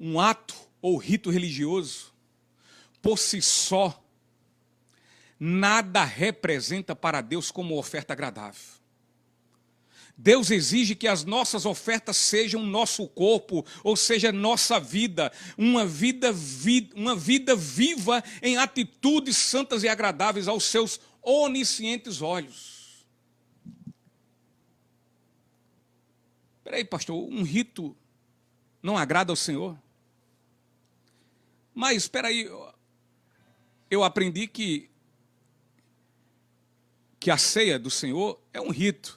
Um ato ou rito religioso, por si só, nada representa para Deus como oferta agradável. Deus exige que as nossas ofertas sejam nosso corpo, ou seja, nossa vida, uma vida viva em atitudes santas e agradáveis aos seus oniscientes olhos. Espera aí, pastor, um rito não agrada ao Senhor? Mas espera aí, eu aprendi que a ceia do Senhor é um rito.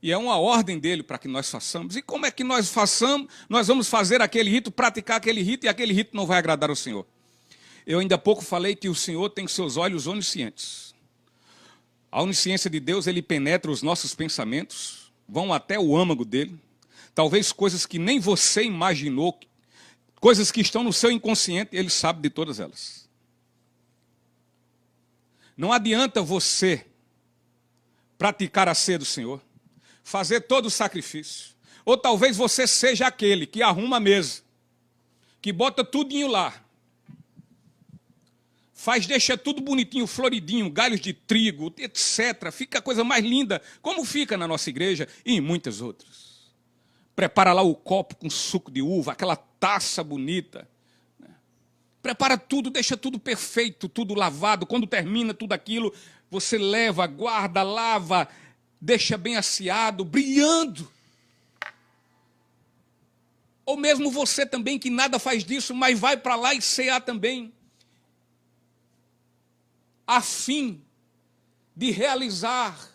E é uma ordem dele para que nós façamos. E como é que nós façamos? Nós vamos fazer aquele rito, praticar aquele rito, e aquele rito não vai agradar ao Senhor. Eu ainda há pouco falei que o Senhor tem seus olhos oniscientes. A onisciência de Deus, ele penetra os nossos pensamentos, vão até o âmago dele. Talvez coisas que nem você imaginou, coisas que estão no seu inconsciente, ele sabe de todas elas. Não adianta você praticar a ceia do Senhor, fazer todo o sacrifício. Ou talvez você seja aquele que arruma a mesa, que bota tudinho lá, deixa tudo bonitinho, floridinho, galhos de trigo, etc. Fica a coisa mais linda, como fica na nossa igreja e em muitas outras. Prepara lá o copo com suco de uva, aquela taça bonita. Prepara tudo, deixa tudo perfeito, tudo lavado. Quando termina tudo aquilo, você leva, guarda, lava, deixa bem asseado, brilhando. Ou mesmo você também, que nada faz disso, mas vai para lá e cear também, a fim de realizar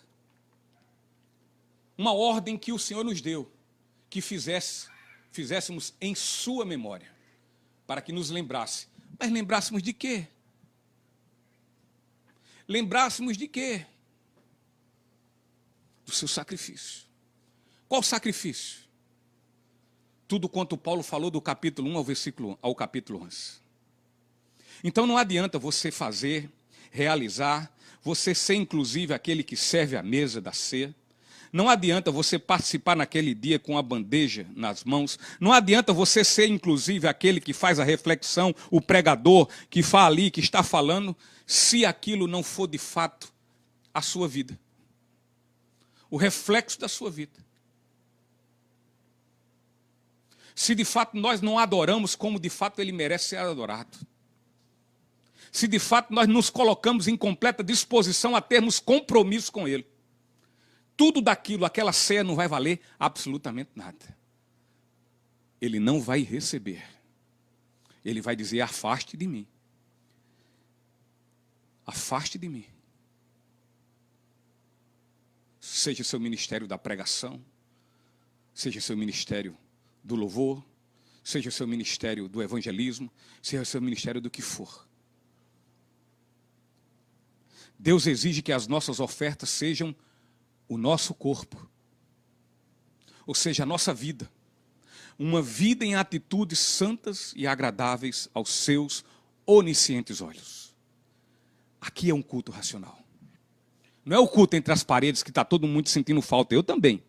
uma ordem que o Senhor nos deu, que fizéssemos em sua memória, para que nos lembrasse. Mas lembrássemos de quê? Lembrássemos de quê? Do seu sacrifício. Qual sacrifício? Tudo quanto Paulo falou do capítulo 1 ao capítulo 11. Então não adianta você fazer, realizar, você ser inclusive aquele que serve à mesa da ceia. Não adianta você participar naquele dia com a bandeja nas mãos. Não adianta você ser inclusive aquele que faz a reflexão, o pregador que fala ali, que está falando, se aquilo não for de fato a sua vida. O reflexo da sua vida. Se de fato nós não adoramos como de fato ele merece ser adorado. Se de fato nós nos colocamos em completa disposição a termos compromisso com ele. Tudo daquilo, aquela ceia não vai valer absolutamente nada. Ele não vai receber. Ele vai dizer: afaste de mim. Afaste de mim. Seja seu ministério da pregação, seja seu ministério do louvor, seja seu ministério do evangelismo, seja seu ministério do que for. Deus exige que as nossas ofertas sejam o nosso corpo, ou seja, a nossa vida. Uma vida em atitudes santas e agradáveis aos seus oniscientes olhos. Aqui é um culto racional. Não é o culto entre as paredes que está todo mundo sentindo falta, eu também.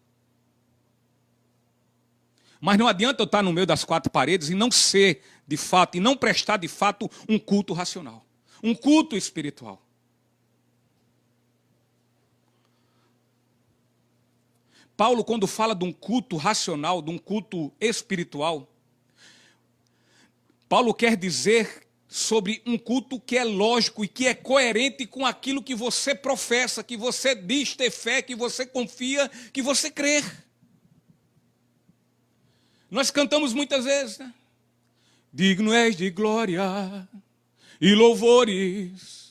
Mas não adianta eu estar no meio das quatro paredes e não ser, de fato, e não prestar, de fato, um culto racional. Um culto espiritual. Paulo, quando fala de um culto racional, de um culto espiritual, Paulo quer dizer sobre um culto que é lógico e que é coerente com aquilo que você professa, que você diz ter fé, que você confia, que você crê. Nós cantamos muitas vezes, né? Digno és de glória e louvores.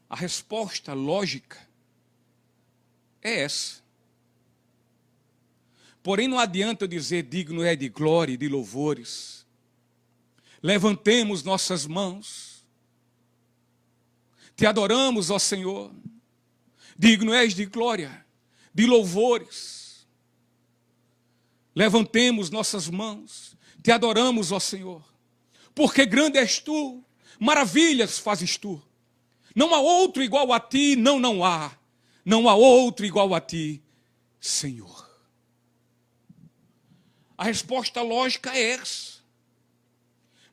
A resposta lógica é essa. Porém, não adianta eu dizer digno é de glória e de louvores. Levantemos nossas mãos. Te adoramos, ó Senhor. Digno és de glória, de louvores. Levantemos nossas mãos. Te adoramos, ó Senhor. Porque grande és tu, maravilhas fazes tu. Não há outro igual a ti, não há. Não há outro igual a ti, Senhor. A resposta lógica é essa.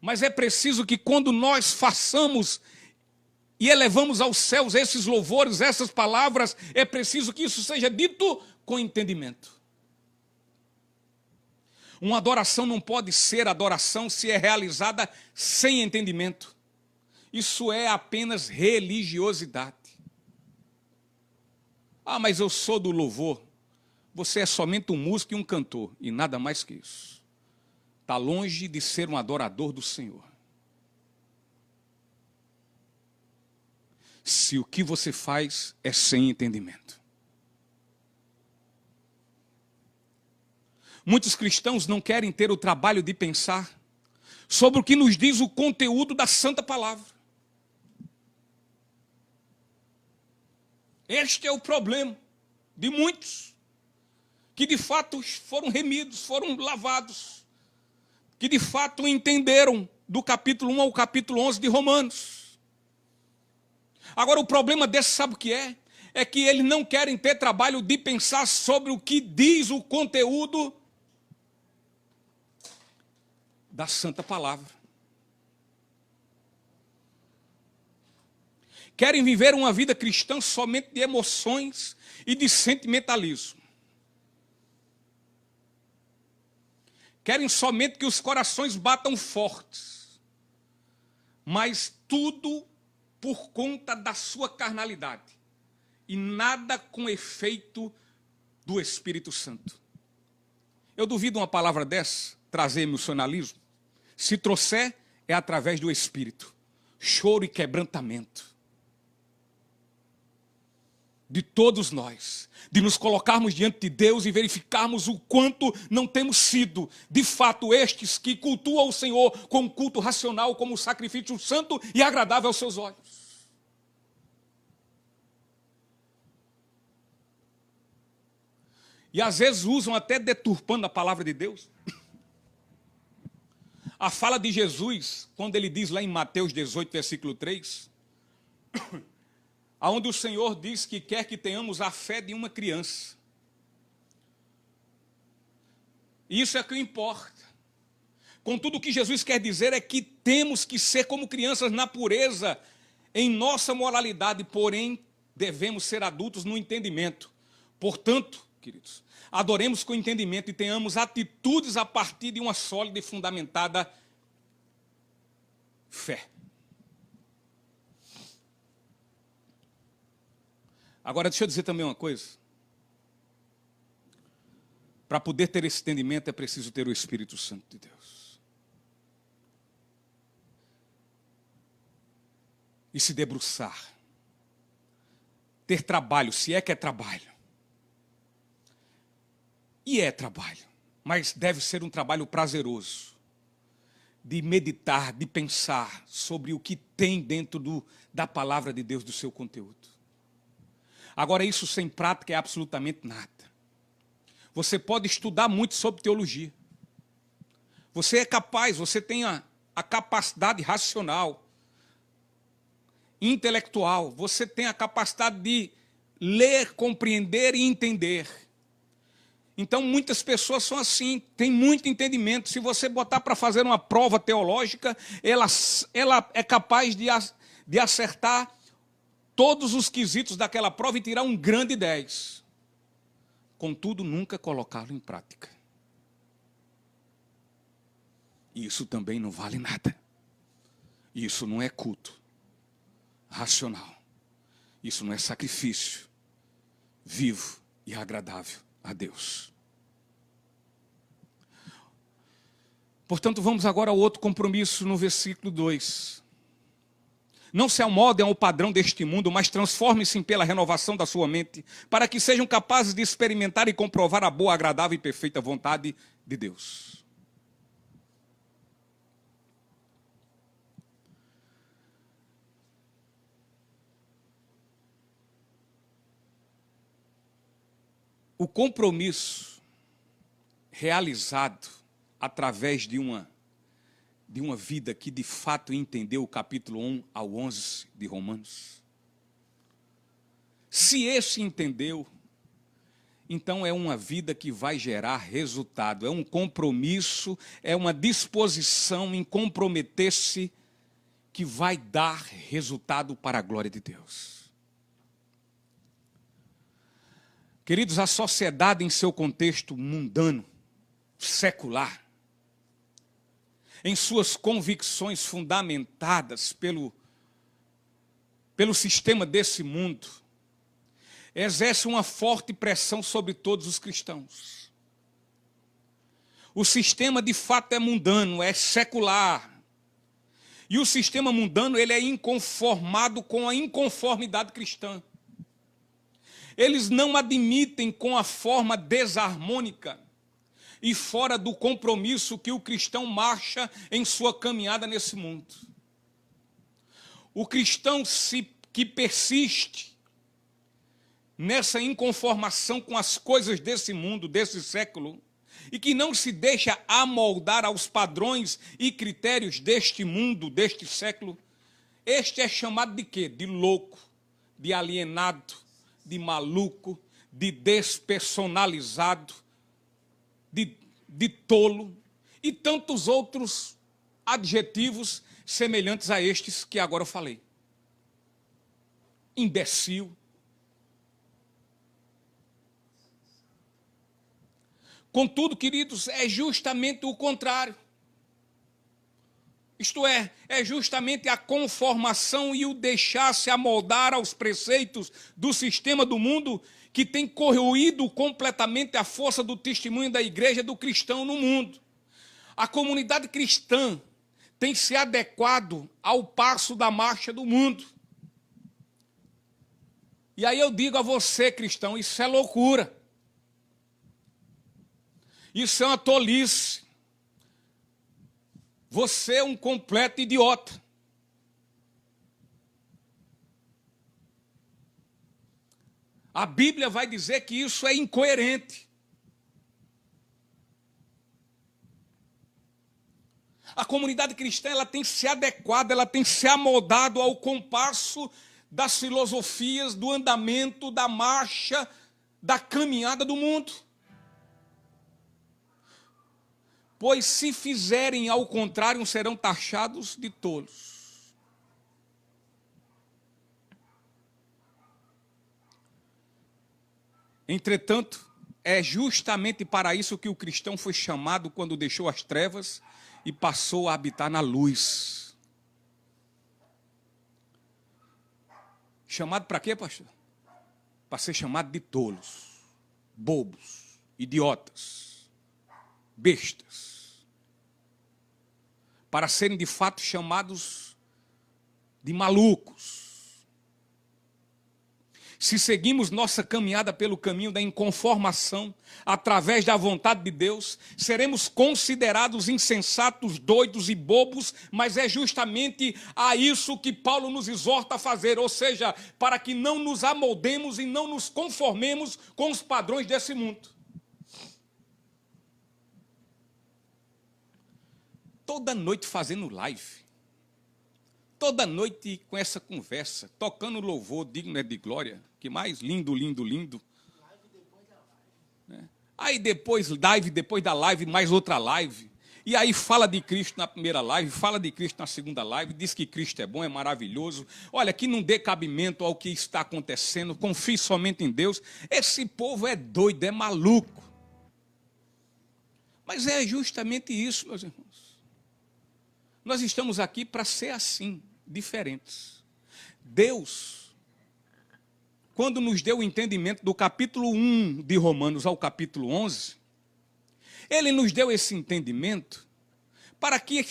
Mas é preciso que quando nós façamos e elevamos aos céus esses louvores, essas palavras, é preciso que isso seja dito com entendimento. Uma adoração não pode ser adoração se é realizada sem entendimento. Isso é apenas religiosidade. Ah, mas eu sou do louvor. Você é somente um músico e um cantor, e nada mais que isso. Está longe de ser um adorador do Senhor. Se o que você faz é sem entendimento. Muitos cristãos não querem ter o trabalho de pensar sobre o que nos diz o conteúdo da Santa Palavra. Este é o problema de muitos que de fato foram remidos, foram lavados, que de fato entenderam do capítulo 1 ao capítulo 11 de Romanos. Agora o problema desse, sabe o que é? É que eles não querem ter trabalho de pensar sobre o que diz o conteúdo da Santa Palavra. Querem viver uma vida cristã somente de emoções e de sentimentalismo. Querem somente que os corações batam fortes. Mas tudo por conta da sua carnalidade. E nada com efeito do Espírito Santo. Eu duvido uma palavra dessa trazer emocionalismo. Se trouxer, é através do Espírito. Choro e quebrantamento. De todos nós, de nos colocarmos diante de Deus e verificarmos o quanto não temos sido, de fato, estes que cultuam o Senhor com um culto racional, como um sacrifício santo e agradável aos seus olhos. E às vezes usam até deturpando a palavra de Deus. A fala de Jesus, quando ele diz lá em Mateus 18, versículo 3... onde o Senhor diz que quer que tenhamos a fé de uma criança. Isso é o que importa. Contudo, o que Jesus quer dizer é que temos que ser como crianças na pureza, em nossa moralidade, porém, devemos ser adultos no entendimento. Portanto, queridos, adoremos com entendimento e tenhamos atitudes a partir de uma sólida e fundamentada fé. Agora, deixa eu dizer também uma coisa. Para poder ter esse entendimento, é preciso ter o Espírito Santo de Deus. E se debruçar. Ter trabalho, se é que é trabalho. E é trabalho, mas deve ser um trabalho prazeroso. De meditar, de pensar sobre o que tem dentro da palavra de Deus, do seu conteúdo. Agora, isso sem prática é absolutamente nada. Você pode estudar muito sobre teologia. Você é capaz, você tem a capacidade racional, intelectual, você tem a capacidade de ler, compreender e entender. Então, muitas pessoas são assim, têm muito entendimento. Se você botar para fazer uma prova teológica, ela é capaz de acertar todos os quesitos daquela prova e tirar um grande 10. Contudo, nunca colocá-lo em prática. Isso também não vale nada. Isso não é culto racional. Isso não é sacrifício vivo e agradável a Deus. Portanto, vamos agora ao outro compromisso no versículo 2. Não se amoldem ao padrão deste mundo, mas transformem-se pela renovação da sua mente, para que sejam capazes de experimentar e comprovar a boa, agradável e perfeita vontade de Deus. O compromisso realizado através de uma vida que de fato entendeu o capítulo 1 ao 11 de Romanos. Se esse entendeu, então é uma vida que vai gerar resultado, é um compromisso, é uma disposição em comprometer-se que vai dar resultado para a glória de Deus. Queridos, a sociedade em seu contexto mundano, secular, em suas convicções fundamentadas pelo sistema desse mundo, exerce uma forte pressão sobre todos os cristãos. O sistema de fato é mundano, é secular. E o sistema mundano ele é inconformado com a inconformidade cristã. Eles não admitem com a forma desarmônica e fora do compromisso que o cristão marcha em sua caminhada nesse mundo. O cristão que persiste nessa inconformação com as coisas desse mundo, desse século, e que não se deixa amoldar aos padrões e critérios deste mundo, deste século, este é chamado de quê? De louco, de alienado, de maluco, de despersonalizado, de tolo e tantos outros adjetivos semelhantes a estes que agora eu falei. Imbecil. Contudo, queridos, é justamente o contrário. Isto é justamente a conformação e o deixar-se amoldar aos preceitos do sistema do mundo que tem corroído completamente a força do testemunho da igreja do cristão no mundo. A comunidade cristã tem se adequado ao passo da marcha do mundo. E aí eu digo a você, cristão, isso é loucura. Isso é uma tolice. Você é um completo idiota. A Bíblia vai dizer que isso é incoerente. A comunidade cristã ela tem se adequado, ela tem se amoldado ao compasso das filosofias, do andamento, da marcha, da caminhada do mundo. Pois se fizerem ao contrário, serão taxados de tolos. Entretanto, é justamente para isso que o cristão foi chamado quando deixou as trevas e passou a habitar na luz. Chamado para quê, pastor? Para ser chamado de tolos, bobos, idiotas, bestas. Para serem de fato chamados de malucos. Se seguimos nossa caminhada pelo caminho da inconformação, através da vontade de Deus, seremos considerados insensatos, doidos e bobos, mas é justamente a isso que Paulo nos exorta a fazer, ou seja, para que não nos amoldemos e não nos conformemos com os padrões desse mundo. Toda noite fazendo live, toda noite com essa conversa, tocando louvor digno de glória, que mais lindo, lindo, lindo. Aí depois da live, mais outra live. E aí fala de Cristo na primeira live, fala de Cristo na segunda live, diz que Cristo é bom, é maravilhoso. Olha, que não dê cabimento ao que está acontecendo, confie somente em Deus. Esse povo é doido, é maluco. Mas é justamente isso, meus irmãos. Nós estamos aqui para ser assim, diferentes. Deus, quando nos deu o entendimento do capítulo 1 de Romanos ao capítulo 11, Ele nos deu esse entendimento para que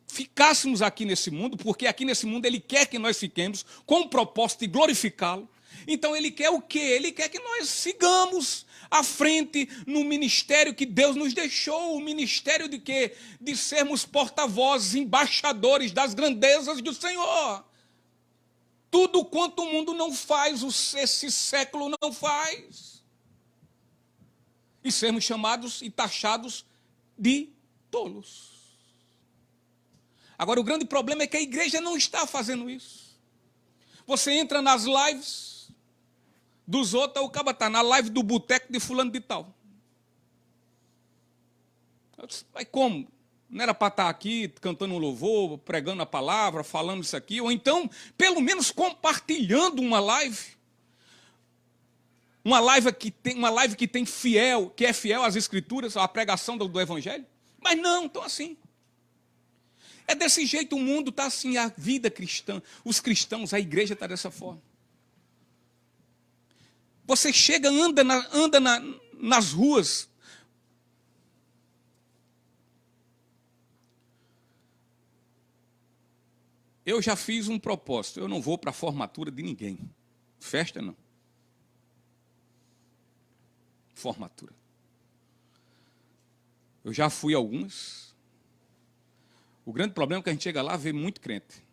ficássemos aqui nesse mundo, porque aqui nesse mundo Ele quer que nós fiquemos com o propósito de glorificá-lo. Então Ele quer o quê? Ele quer que nós sigamos à frente no ministério que Deus nos deixou. O ministério de quê? De sermos porta-vozes, embaixadores das grandezas do Senhor. Tudo quanto o mundo não faz, esse século não faz. E sermos chamados e taxados de tolos. Agora, o grande problema é que a igreja não está fazendo isso. Você entra nas lives dos outros, o cara está na live do boteco de fulano de tal. Mas como? Não era para estar aqui cantando um louvor, pregando a palavra, falando isso aqui, ou então, pelo menos compartilhando uma live. Uma live que tem fiel, que é fiel às Escrituras, à pregação do Evangelho. Mas não, estão assim. É desse jeito, o mundo está assim, a vida cristã, os cristãos, a igreja está dessa forma. Você chega, anda nas ruas. Eu já fiz um propósito, eu não vou para a formatura de ninguém. Festa não. Formatura. Eu já fui a algumas. O grande problema é que a gente chega lá e vê muito crente.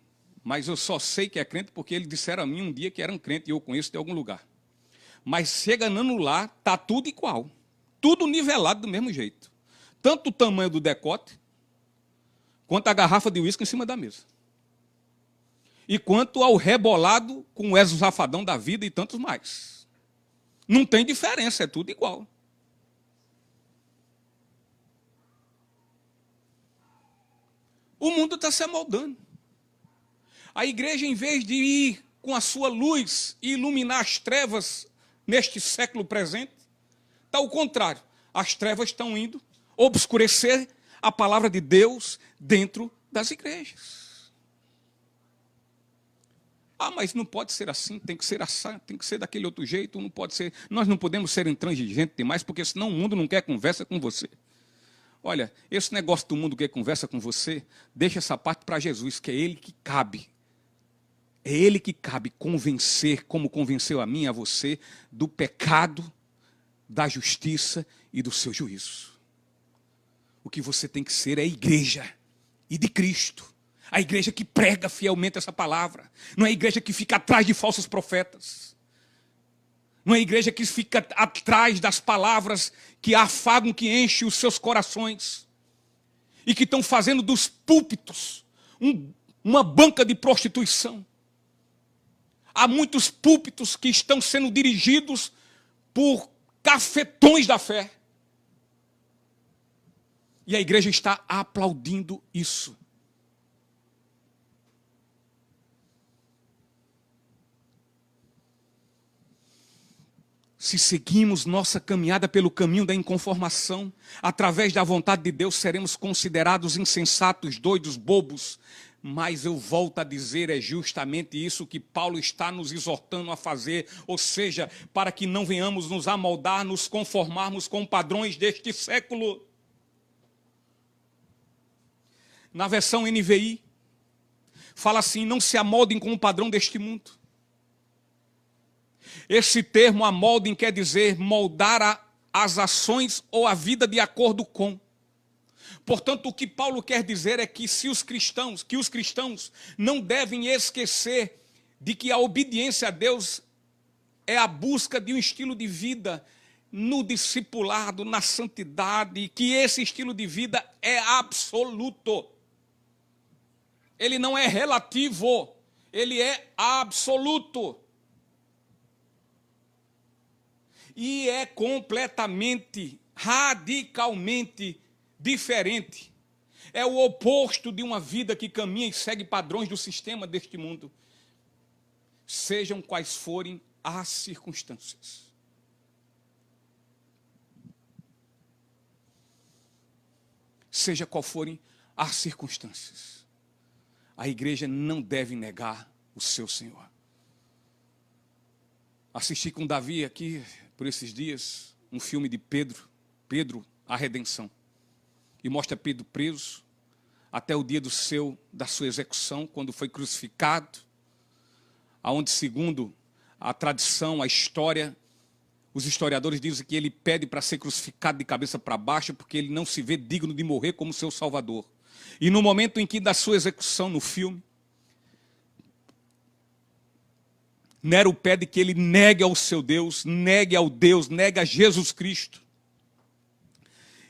Mas eu só sei que é crente porque eles disseram a mim um dia que eram crente e eu conheço de algum lugar. Mas chegando lá, está tudo igual. Tudo nivelado do mesmo jeito. Tanto o tamanho do decote, quanto a garrafa de uísque em cima da mesa. E quanto ao rebolado com o exo-safadão da vida e tantos mais. Não tem diferença, é tudo igual. O mundo está se amoldando. A igreja, em vez de ir com a sua luz e iluminar as trevas neste século presente, está ao contrário. As trevas estão indo obscurecer a palavra de Deus dentro das igrejas. Ah, mas não pode ser assim, tem que ser assim, tem que ser daquele outro jeito, não pode ser. Nós não podemos ser intransigentes demais, porque senão o mundo não quer conversa com você. Olha, esse negócio do mundo que conversa com você, deixa essa parte para Jesus, que é Ele que cabe. É Ele que cabe convencer, como convenceu a mim e a você, do pecado, da justiça e do seu juízo. O que você tem que ser é a igreja e de Cristo. A igreja que prega fielmente essa palavra. Não é a igreja que fica atrás de falsos profetas. Não é a igreja que fica atrás das palavras que afagam, que enchem os seus corações. E que estão fazendo dos púlpitos uma banca de prostituição. Há muitos púlpitos que estão sendo dirigidos por cafetões da fé. E a igreja está aplaudindo isso. Se seguimos nossa caminhada pelo caminho da inconformação, através da vontade de Deus, seremos considerados insensatos, doidos, bobos. Mas eu volto a dizer, é justamente isso que Paulo está nos exortando a fazer, ou seja, para que não venhamos nos amoldar, nos conformarmos com padrões deste século. Na versão NVI, fala assim, não se amoldem com o padrão deste mundo. Esse termo amoldem quer dizer moldar as ações ou a vida de acordo com. Portanto, o que Paulo quer dizer é que os cristãos não devem esquecer de que a obediência a Deus é a busca de um estilo de vida no discipulado, na santidade, e que esse estilo de vida é absoluto. Ele não é relativo, ele é absoluto. E é completamente, radicalmente diferente. É o oposto de uma vida que caminha e segue padrões do sistema deste mundo. Sejam quais forem as circunstâncias. Seja qual forem as circunstâncias, a igreja não deve negar o seu Senhor. Assisti com Davi aqui, por esses dias, um filme de Pedro, a Redenção. E mostra Pedro preso, até o dia da sua execução, quando foi crucificado, aonde, segundo a tradição, a história, os historiadores dizem que ele pede para ser crucificado de cabeça para baixo, porque ele não se vê digno de morrer como seu Salvador. E no momento em que da sua execução no filme, Nero pede que ele negue ao seu Deus, negue ao Deus, negue a Jesus Cristo.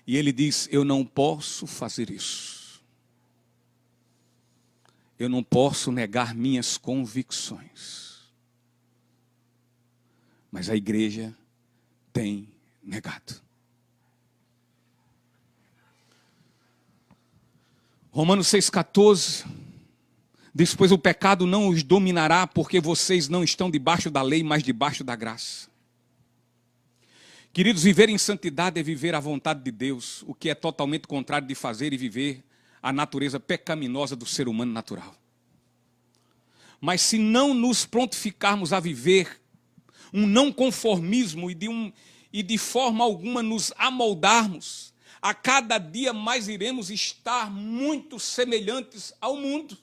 E ele diz: eu não posso fazer isso. Eu não posso negar minhas convicções. Mas a igreja tem negado. Romanos 6,14 diz: pois o pecado não os dominará, porque vocês não estão debaixo da lei, mas debaixo da graça. Queridos, viver em santidade é viver a vontade de Deus, o que é totalmente contrário de fazer e viver a natureza pecaminosa do ser humano natural. Mas se não nos prontificarmos a viver um não conformismo e de forma alguma nos amoldarmos, a cada dia mais iremos estar muito semelhantes ao mundo.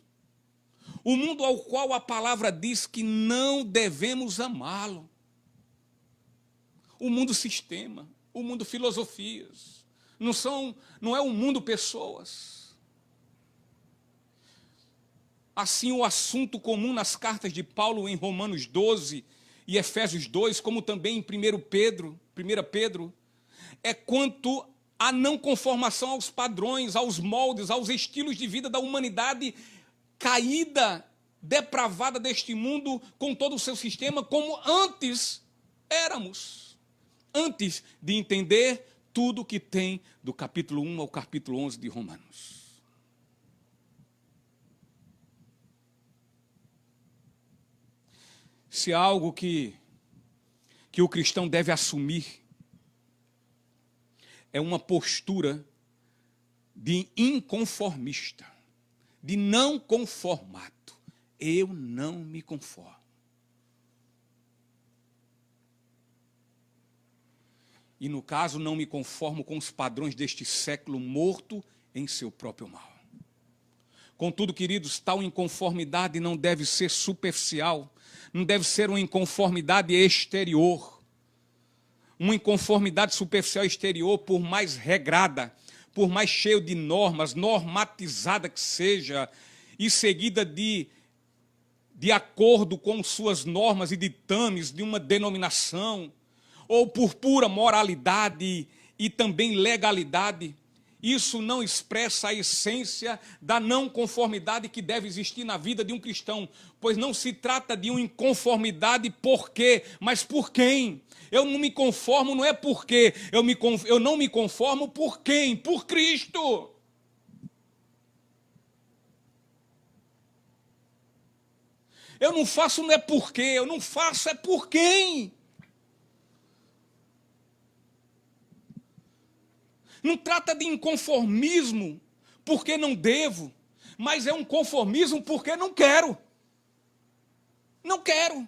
O mundo ao qual a palavra diz que não devemos amá-lo. O mundo sistema, o mundo filosofias, não é o mundo pessoas. Assim, o assunto comum nas cartas de Paulo em Romanos 12 e Efésios 2, como também em 1 Pedro, é quanto à não conformação aos padrões, aos moldes, aos estilos de vida da humanidade caída, depravada deste mundo, com todo o seu sistema, como antes éramos. Antes de entender tudo que tem do capítulo 1 ao capítulo 11 de Romanos. Se há algo que o cristão deve assumir, é uma postura de inconformista, de não conformado. Eu não me conformo. E no caso, não me conformo com os padrões deste século morto em seu próprio mal. Contudo, queridos, tal inconformidade não deve ser superficial, não deve ser uma inconformidade exterior. Uma inconformidade superficial exterior, por mais regrada, por mais cheio de normas, normatizada que seja, e seguida de acordo com suas normas e ditames de uma denominação, ou por pura moralidade e também legalidade, isso não expressa a essência da não conformidade que deve existir na vida de um cristão, pois não se trata de uma inconformidade por quê, mas por quem. Eu não me conformo, não é por quê, eu não me conformo por quem? Por Cristo. Eu não faço não é por quê, eu não faço é por quem. Não trata de inconformismo porque não devo, mas é um conformismo porque não quero. Não quero.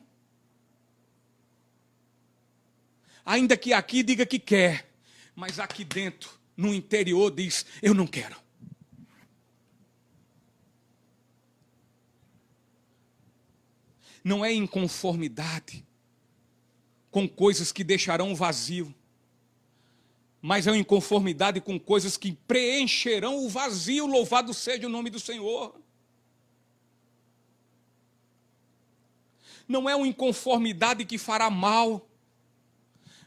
Ainda que aqui diga que quer, mas aqui dentro, no interior, diz: eu não quero. Não é inconformidade com coisas que deixarão vazio, mas é uma inconformidade com coisas que preencherão o vazio, louvado seja o nome do Senhor. Não é uma inconformidade que fará mal,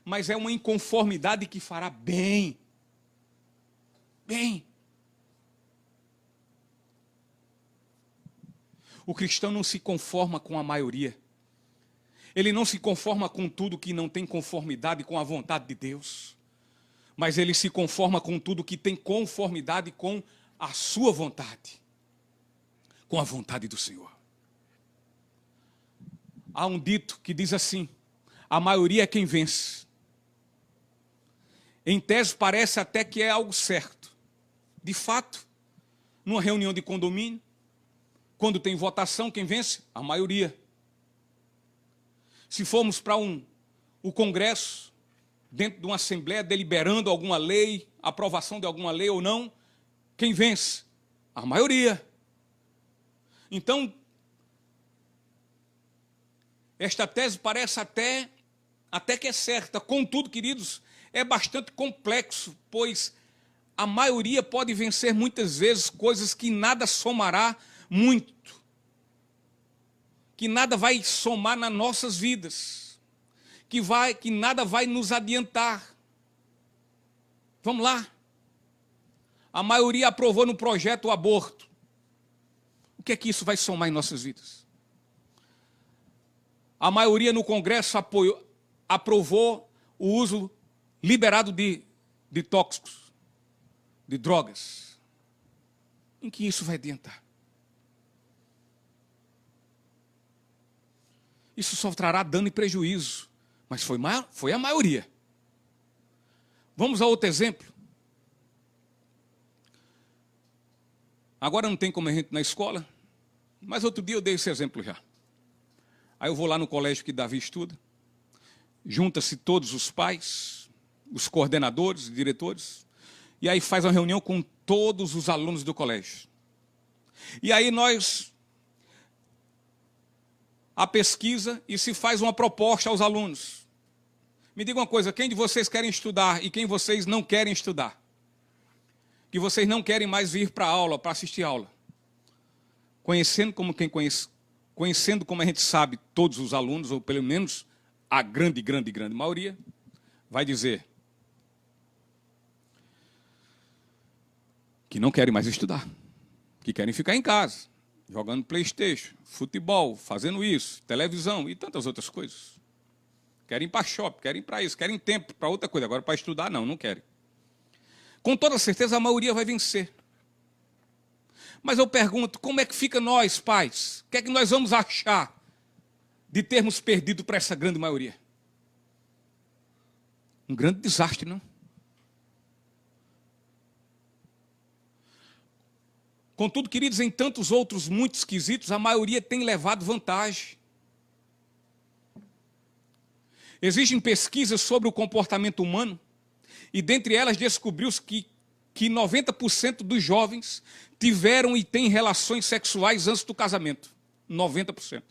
mas é uma inconformidade que fará bem. Bem. O cristão não se conforma com a maioria. Ele não se conforma com tudo que não tem conformidade com a vontade de Deus. Mas ele se conforma com tudo que tem conformidade com a sua vontade. Com a vontade do Senhor. Há um dito que diz assim: a maioria é quem vence. Em tese parece até que é algo certo. De fato, numa reunião de condomínio, quando tem votação, quem vence? A maioria. Se formos para o Congresso, dentro de uma assembleia, deliberando alguma lei, aprovação de alguma lei ou não, quem vence? A maioria. Então, esta tese parece até que é certa. Contudo, queridos, é bastante complexo, pois a maioria pode vencer muitas vezes coisas que nada somará muito. Que nada vai somar nas nossas vidas, que nada vai nos adiantar. Vamos lá. A maioria aprovou no projeto o aborto. O que é que isso vai somar em nossas vidas? A maioria no Congresso aprovou o uso liberado de tóxicos, de drogas. Em que isso vai adiantar? Isso só trará dano e prejuízo, mas foi a maioria. Vamos a outro exemplo. Agora não tem como a gente ir na escola, mas outro dia eu dei esse exemplo já. Aí eu vou lá no colégio que Davi estuda, junta-se todos os pais, os coordenadores, os diretores, e aí faz uma reunião com todos os alunos do colégio. E aí a pesquisa e se faz uma proposta aos alunos. Me diga uma coisa, quem de vocês querem estudar e quem vocês não querem estudar? Que vocês não querem mais vir para a aula, para assistir a aula. Conhecendo como a gente sabe todos os alunos, ou pelo menos a grande maioria, vai dizer que não querem mais estudar, que querem ficar em casa, jogando PlayStation, futebol, fazendo isso, televisão e tantas outras coisas. Querem ir para shopping, querem ir para isso, querem tempo para outra coisa. Agora, para estudar, não querem. Com toda certeza, a maioria vai vencer. Mas eu pergunto, como é que fica nós, pais? O que é que nós vamos achar de termos perdido para essa grande maioria? Um grande desastre, não? Contudo, queridos, em tantos outros muitos quesitos, a maioria tem levado vantagem. Existem pesquisas sobre o comportamento humano, e dentre elas descobriu-se que 90% dos jovens tiveram e têm relações sexuais antes do casamento. 90%.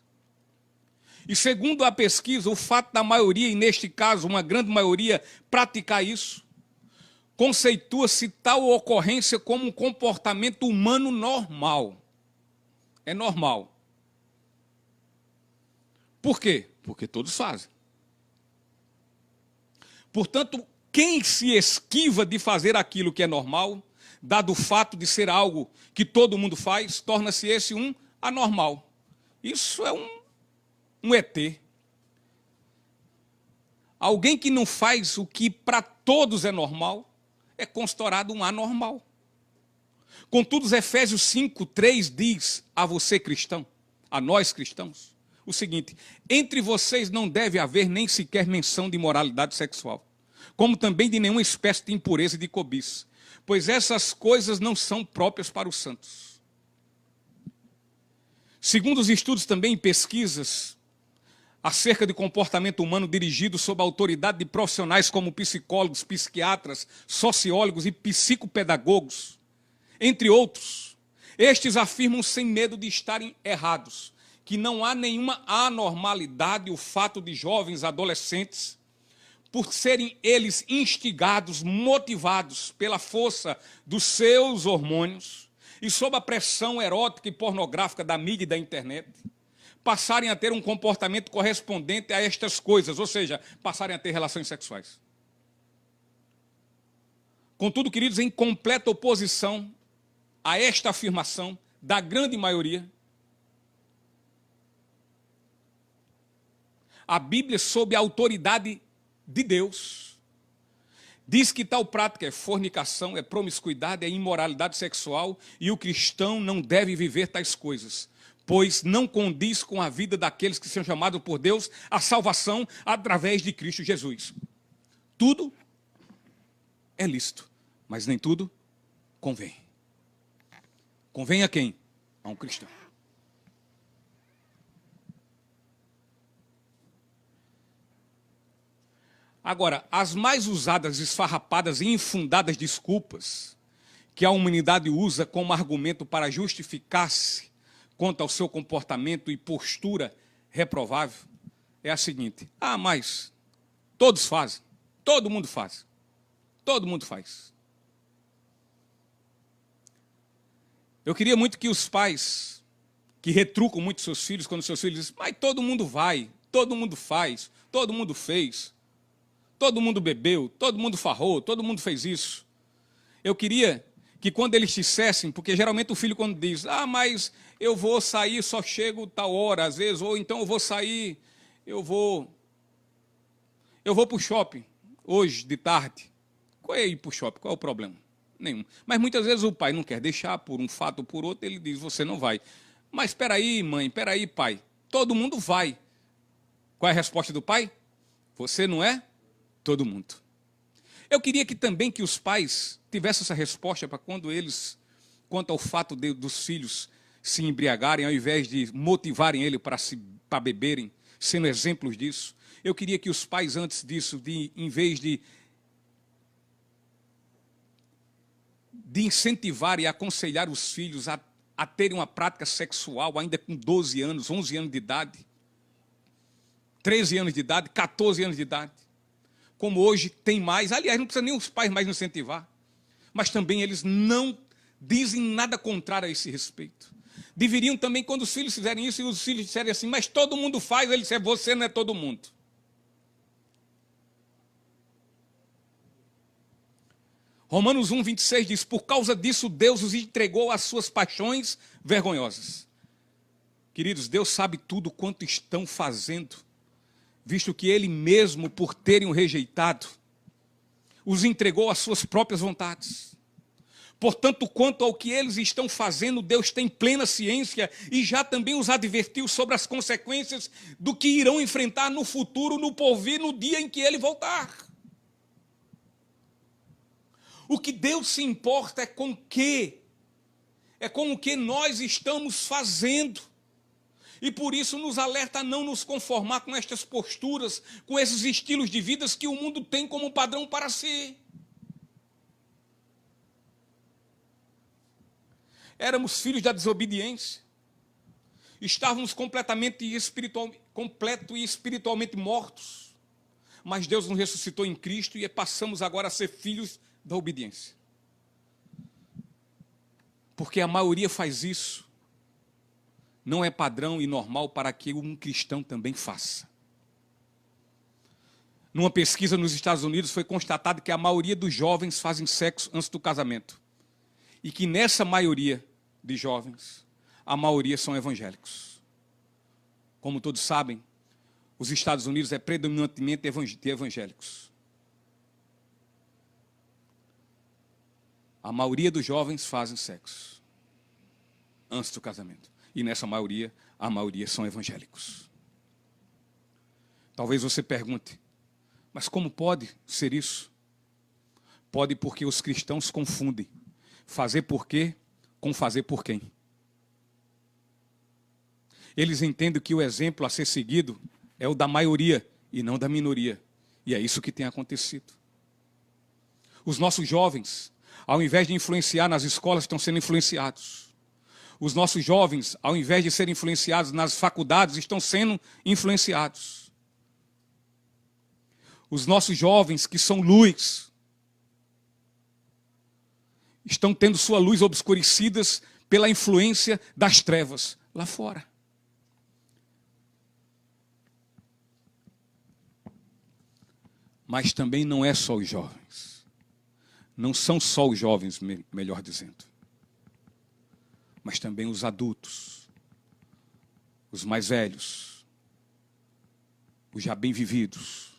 E segundo a pesquisa, o fato da maioria, e neste caso uma grande maioria, praticar isso, conceitua-se tal ocorrência como um comportamento humano normal. É normal. Por quê? Porque todos fazem. Portanto, quem se esquiva de fazer aquilo que é normal, dado o fato de ser algo que todo mundo faz, torna-se esse um anormal. Isso é um ET. Alguém que não faz o que para todos é normal, é considerado um anormal. Contudo, os Efésios 5:3 diz a você cristão, a nós cristãos, o seguinte: entre vocês não deve haver nem sequer menção de imoralidade sexual, como também de nenhuma espécie de impureza e de cobiça, pois essas coisas não são próprias para os santos. Segundo os estudos também e pesquisas acerca de comportamento humano dirigido sob a autoridade de profissionais como psicólogos, psiquiatras, sociólogos e psicopedagogos, entre outros, estes afirmam sem medo de estarem errados, que não há nenhuma anormalidade o fato de jovens adolescentes, por serem eles instigados, motivados pela força dos seus hormônios e sob a pressão erótica e pornográfica da mídia e da internet, passarem a ter um comportamento correspondente a estas coisas, ou seja, passarem a ter relações sexuais. Contudo, queridos, em completa oposição a esta afirmação da grande maioria, a Bíblia sob a autoridade de Deus. Diz que tal prática é fornicação, é promiscuidade, é imoralidade sexual, e o cristão não deve viver tais coisas, pois não condiz com a vida daqueles que são chamados por Deus à salvação através de Cristo Jesus. Tudo é lícito, mas nem tudo convém. Convém a quem? A um cristão. Agora, as mais usadas, esfarrapadas e infundadas desculpas que a humanidade usa como argumento para justificar-se quanto ao seu comportamento e postura reprovável é a seguinte: mas todos fazem, todo mundo faz, todo mundo faz. Eu queria muito que os pais que retrucam muito seus filhos, quando seus filhos dizem, mas todo mundo vai, todo mundo faz, todo mundo fez, todo mundo bebeu, todo mundo farrou, todo mundo fez isso. Eu queria que quando eles dissessem, porque geralmente o filho quando diz, mas eu vou sair, só chego tal hora, às vezes, ou então eu vou sair, eu vou para o shopping, hoje, de tarde. Qual é ir para o shopping? Qual é o problema? Nenhum. Mas muitas vezes o pai não quer deixar, por um fato ou por outro, ele diz, você não vai. Mas espera aí, mãe, espera aí, pai. Todo mundo vai. Qual é a resposta do pai? Você não é todo mundo. Eu queria que também que os pais tivessem essa resposta para quando eles, quanto ao fato dos filhos se embriagarem, ao invés de motivarem ele para beberem, sendo exemplos disso. Eu queria que os pais, antes disso, em vez de incentivar e aconselhar os filhos a terem uma prática sexual ainda com 12 anos, 11 anos de idade, 13 anos de idade, 14 anos de idade, como hoje tem mais, aliás, não precisa nem os pais mais incentivar, mas também eles não dizem nada contrário a esse respeito. Deveriam também, quando os filhos fizerem isso, e os filhos disserem assim, mas todo mundo faz, ele disser, você não é todo mundo. Romanos 1, 26 diz, por causa disso Deus os entregou às suas paixões vergonhosas. Queridos, Deus sabe tudo quanto estão fazendo, visto que Ele mesmo, por terem o rejeitado, os entregou às suas próprias vontades. Portanto, quanto ao que eles estão fazendo, Deus tem plena ciência e já também os advertiu sobre as consequências do que irão enfrentar no futuro, no porvir, no dia em que Ele voltar. O que Deus se importa é com o que nós estamos fazendo. E por isso nos alerta a não nos conformar com estas posturas, com esses estilos de vida que o mundo tem como padrão para si. Éramos filhos da desobediência. Estávamos completo e espiritualmente mortos. Mas Deus nos ressuscitou em Cristo e passamos agora a ser filhos da obediência. Porque a maioria faz isso. Não é padrão e normal para que um cristão também faça. Numa pesquisa nos Estados Unidos foi constatado que a maioria dos jovens fazem sexo antes do casamento. E que nessa maioria de jovens, a maioria são evangélicos. Como todos sabem, os Estados Unidos é predominantemente evangélicos. A maioria dos jovens fazem sexo antes do casamento. E nessa maioria, a maioria são evangélicos. Talvez você pergunte, mas como pode ser isso? Pode porque os cristãos confundem fazer por quê com fazer por quem. Eles entendem que o exemplo a ser seguido é o da maioria e não da minoria. E é isso que tem acontecido. Os nossos jovens, ao invés de influenciar nas escolas, estão sendo influenciados. Os nossos jovens, ao invés de serem influenciados nas faculdades, estão sendo influenciados. Os nossos jovens, que são luz, estão tendo sua luz obscurecidas pela influência das trevas lá fora. Mas também não é só os jovens. Não são só os jovens, melhor dizendo. Mas também os adultos, os mais velhos, os já bem vividos,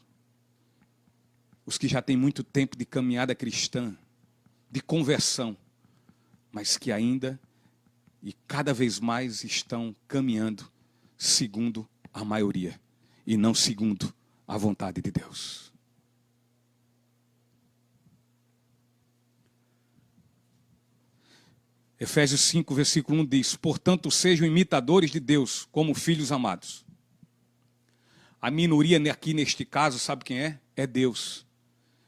os que já têm muito tempo de caminhada cristã, de conversão, mas que ainda e cada vez mais estão caminhando segundo a maioria e não segundo a vontade de Deus. Efésios 5, versículo 1 diz: portanto, sejam imitadores de Deus como filhos amados. A minoria aqui neste caso, sabe quem é? É Deus.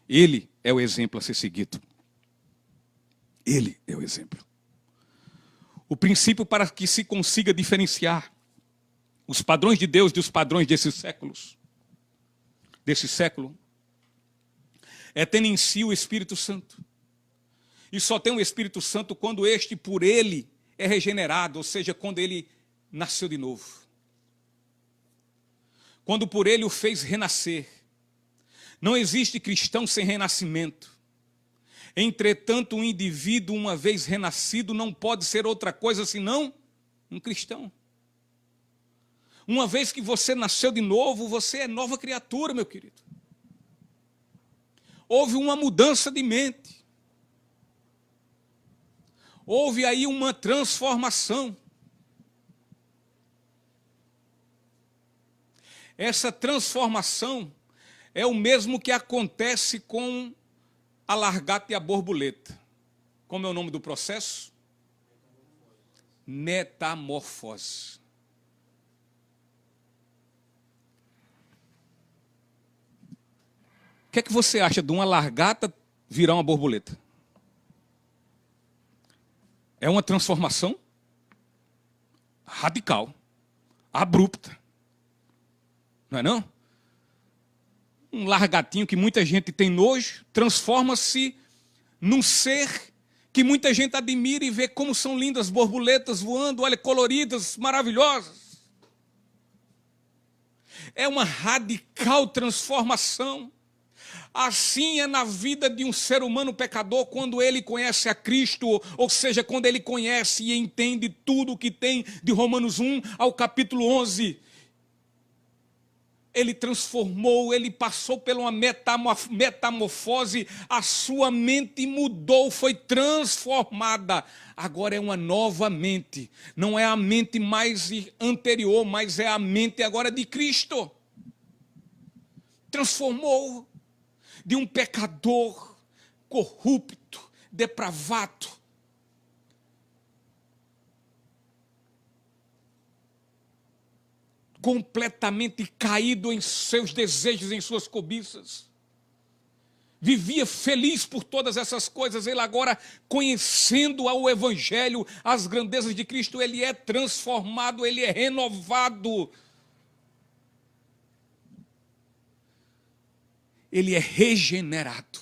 Ele é o exemplo a ser seguido. Ele é o exemplo. O princípio para que se consiga diferenciar os padrões de Deus dos padrões desse século, é ter em si o Espírito Santo. E só tem o Espírito Santo quando este, por ele, é regenerado, ou seja, quando ele nasceu de novo. Quando por ele o fez renascer. Não existe cristão sem renascimento. Entretanto, um indivíduo, uma vez renascido, não pode ser outra coisa senão um cristão. Uma vez que você nasceu de novo, você é nova criatura, meu querido. Houve uma mudança de mente. Houve aí uma transformação. Essa transformação é o mesmo que acontece com a largata e a borboleta. Como é o nome do processo? Metamorfose. O que é que você acha de uma largata virar uma borboleta? É uma transformação radical, abrupta. Não é não? Um largatinho que muita gente tem nojo, transforma-se num ser que muita gente admira e vê como são lindas borboletas voando, olha, coloridas, maravilhosas. É uma radical transformação. Assim é na vida de um ser humano pecador quando ele conhece a Cristo, ou seja, quando ele conhece e entende tudo o que tem de Romanos 1 ao capítulo 11. Ele transformou, ele passou por uma metamorfose, a sua mente mudou, foi transformada. Agora é uma nova mente, não é a mente mais anterior, mas é a mente agora de Cristo. Transformou de um pecador corrupto, depravado, completamente caído em seus desejos, em suas cobiças. Vivia feliz por todas essas coisas. Ele agora, conhecendo o Evangelho, as grandezas de Cristo, ele é transformado, ele é renovado. Ele é regenerado.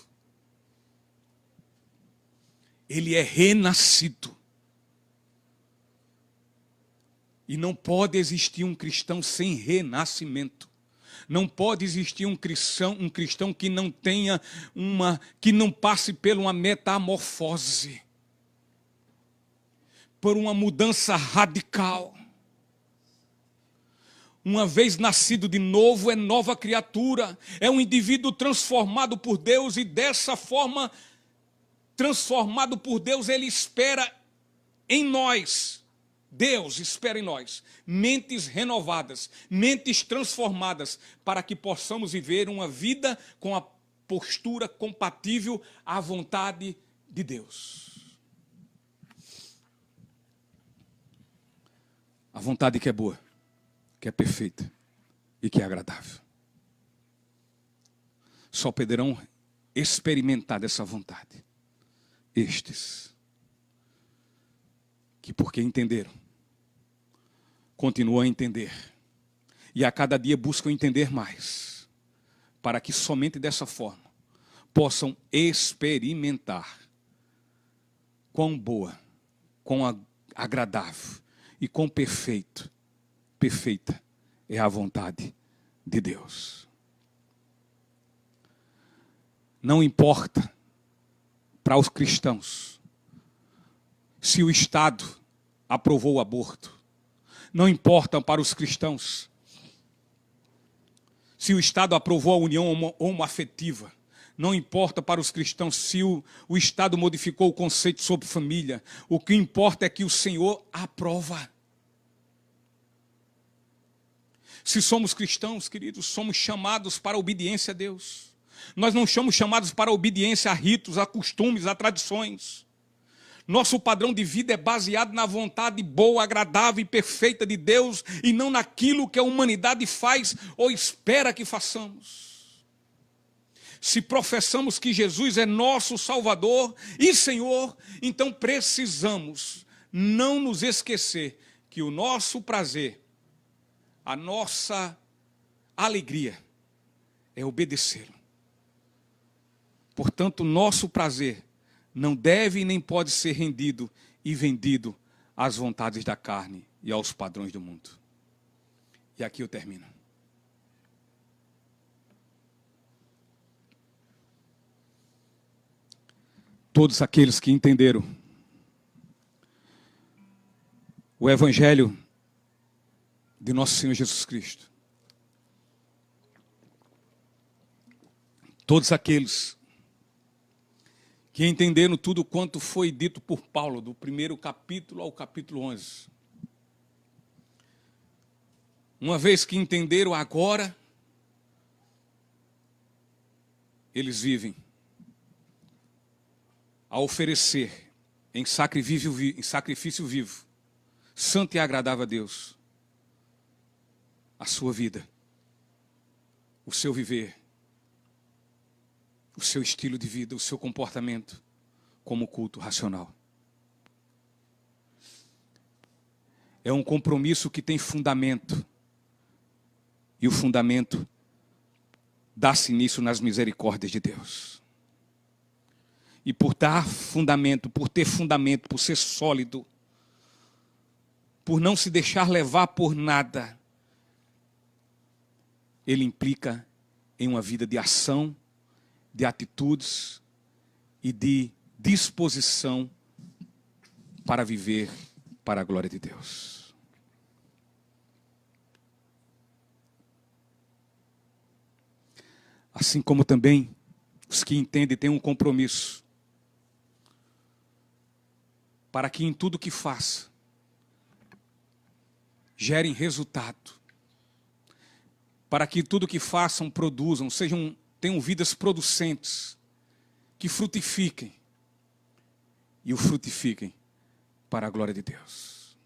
Ele é renascido. E não pode existir um cristão sem renascimento. Não pode existir um cristão que não tenha que não passe por uma metamorfose, por uma mudança radical. Uma vez nascido de novo, é nova criatura, é um indivíduo transformado por Deus e dessa forma, transformado por Deus, ele espera em nós. Deus espera em nós mentes renovadas, mentes transformadas, para que possamos viver uma vida com a postura compatível à vontade de Deus. A vontade que é boa, que é perfeita e que é agradável. Só poderão experimentar dessa vontade estes que, porque entenderam, continuam a entender e a cada dia buscam entender mais, para que somente dessa forma possam experimentar quão boa, quão agradável e quão perfeita é a vontade de Deus. Não importa para os cristãos se o Estado aprovou o aborto. Não importa para os cristãos se o Estado aprovou a união homoafetiva. Não importa para os cristãos se o Estado modificou o conceito sobre família. O que importa é que o Senhor aprova. Se somos cristãos, queridos, somos chamados para a obediência a Deus. Nós não somos chamados para a obediência a ritos, a costumes, a tradições. Nosso padrão de vida é baseado na vontade boa, agradável e perfeita de Deus e não naquilo que a humanidade faz ou espera que façamos. Se professamos que Jesus é nosso Salvador e Senhor, então precisamos não nos esquecer que o nosso prazer, a nossa alegria é obedecê-lo. Portanto, nosso prazer não deve e nem pode ser rendido e vendido às vontades da carne e aos padrões do mundo. E aqui eu termino. Todos aqueles que entenderam o Evangelho de nosso Senhor Jesus Cristo, todos aqueles que entenderam tudo quanto foi dito por Paulo, do primeiro capítulo ao capítulo 11. Uma vez que entenderam agora, eles vivem a oferecer em sacrifício vivo, santo e agradável a Deus, a sua vida, o seu viver, o seu estilo de vida, o seu comportamento como culto racional. É um compromisso que tem fundamento. E o fundamento dá-se início nas misericórdias de Deus. E por dar fundamento, por ter fundamento, por ser sólido, por não se deixar levar por nada, ele implica em uma vida de ação, de atitudes e de disposição para viver para a glória de Deus. Assim como também os que entendem têm um compromisso para que em tudo que faça gerem resultado, para que tudo que façam produzam, tenham vidas producentes, que frutifiquem e o frutifiquem para a glória de Deus.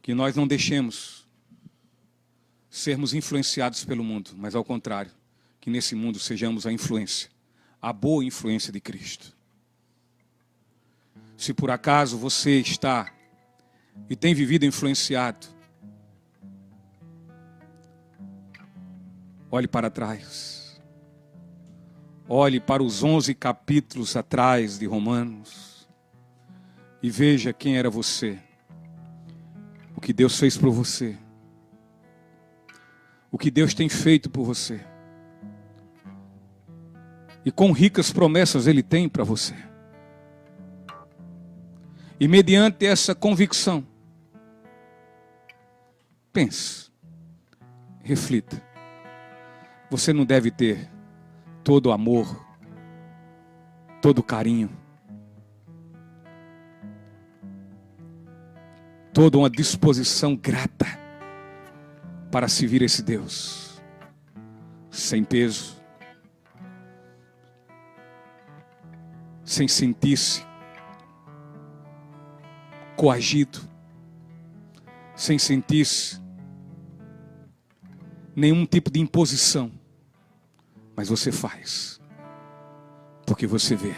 Que nós não deixemos sermos influenciados pelo mundo, mas ao contrário, que nesse mundo sejamos a influência, a boa influência de Cristo. Se por acaso você está e tem vivido influenciado, olhe para trás. Olhe para os 11 capítulos atrás de Romanos e veja quem era você, o que Deus fez por você, o que Deus tem feito por você e quão ricas promessas Ele tem para você. E mediante essa convicção, pense, reflita. Você não deve ter todo o amor, todo o carinho, toda uma disposição grata para servir esse Deus, sem peso, sem sentir-se coagido, sem sentir-se nenhum tipo de imposição, mas você faz, porque você vê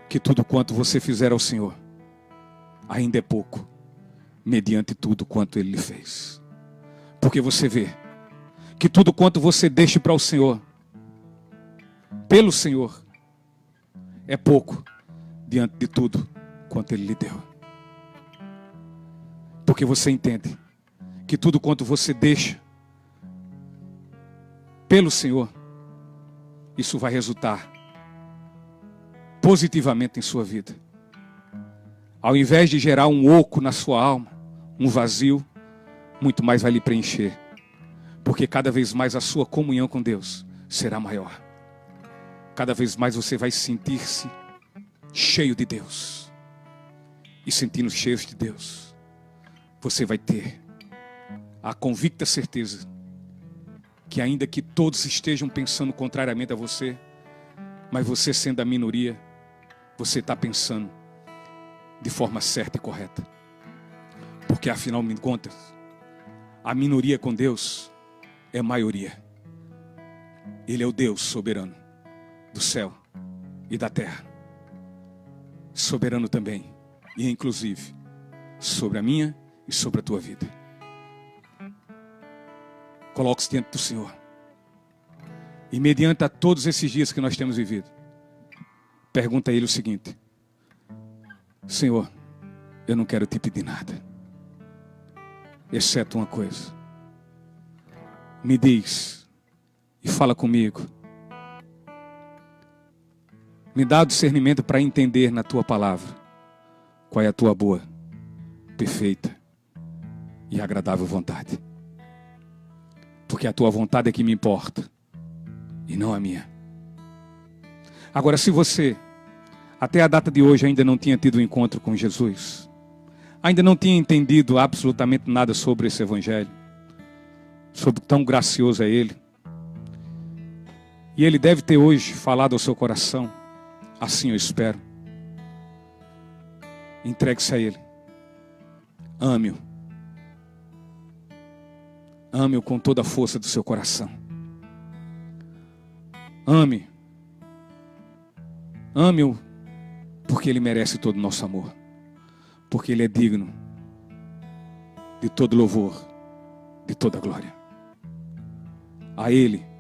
que tudo quanto você fizer ao Senhor ainda é pouco, mediante tudo quanto Ele lhe fez. Porque você vê que tudo quanto você deixe para o Senhor, pelo Senhor, é pouco, diante de tudo quanto Ele lhe deu. Porque você entende que tudo quanto você deixa pelo Senhor, isso vai resultar positivamente em sua vida. Ao invés de gerar um oco na sua alma, um vazio, muito mais vai lhe preencher Porque cada vez mais a sua comunhão com Deus será maior. Cada vez mais você vai sentir-se cheio de Deus. E sentindo cheio de Deus, você vai ter a convicta certeza que ainda que todos estejam pensando contrariamente a você, mas você sendo a minoria, você está pensando de forma certa e correta. Porque afinal de contas, a minoria com Deus é maioria. Ele é o Deus soberano do céu e da terra. Soberano também, e inclusive, sobre a minha e sobre a tua vida. Coloque-se diante do Senhor. E mediante a todos esses dias que nós temos vivido, pergunta a Ele o seguinte: Senhor, eu não quero te pedir nada, exceto uma coisa. Me diz e fala comigo. Me dá o discernimento para entender na tua palavra qual é a tua boa, perfeita e agradável vontade. Porque a tua vontade é que me importa e não a minha. Agora, se você até a data de hoje ainda não tinha tido um encontro com Jesus, ainda não tinha entendido absolutamente nada sobre esse evangelho, sobre tão gracioso é Ele, e Ele deve ter hoje falado ao seu coração, assim eu espero. Entregue-se a Ele. Ame-o. Ame-o com toda a força do seu coração. Ame. Ame-o porque Ele merece todo o nosso amor. Porque Ele é digno de todo louvor, de toda glória. A Ele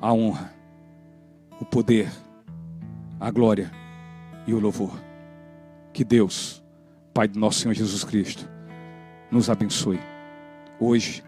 a honra, o poder, a glória e o louvor. Que Deus, Pai do nosso Senhor Jesus Cristo, nos abençoe, hoje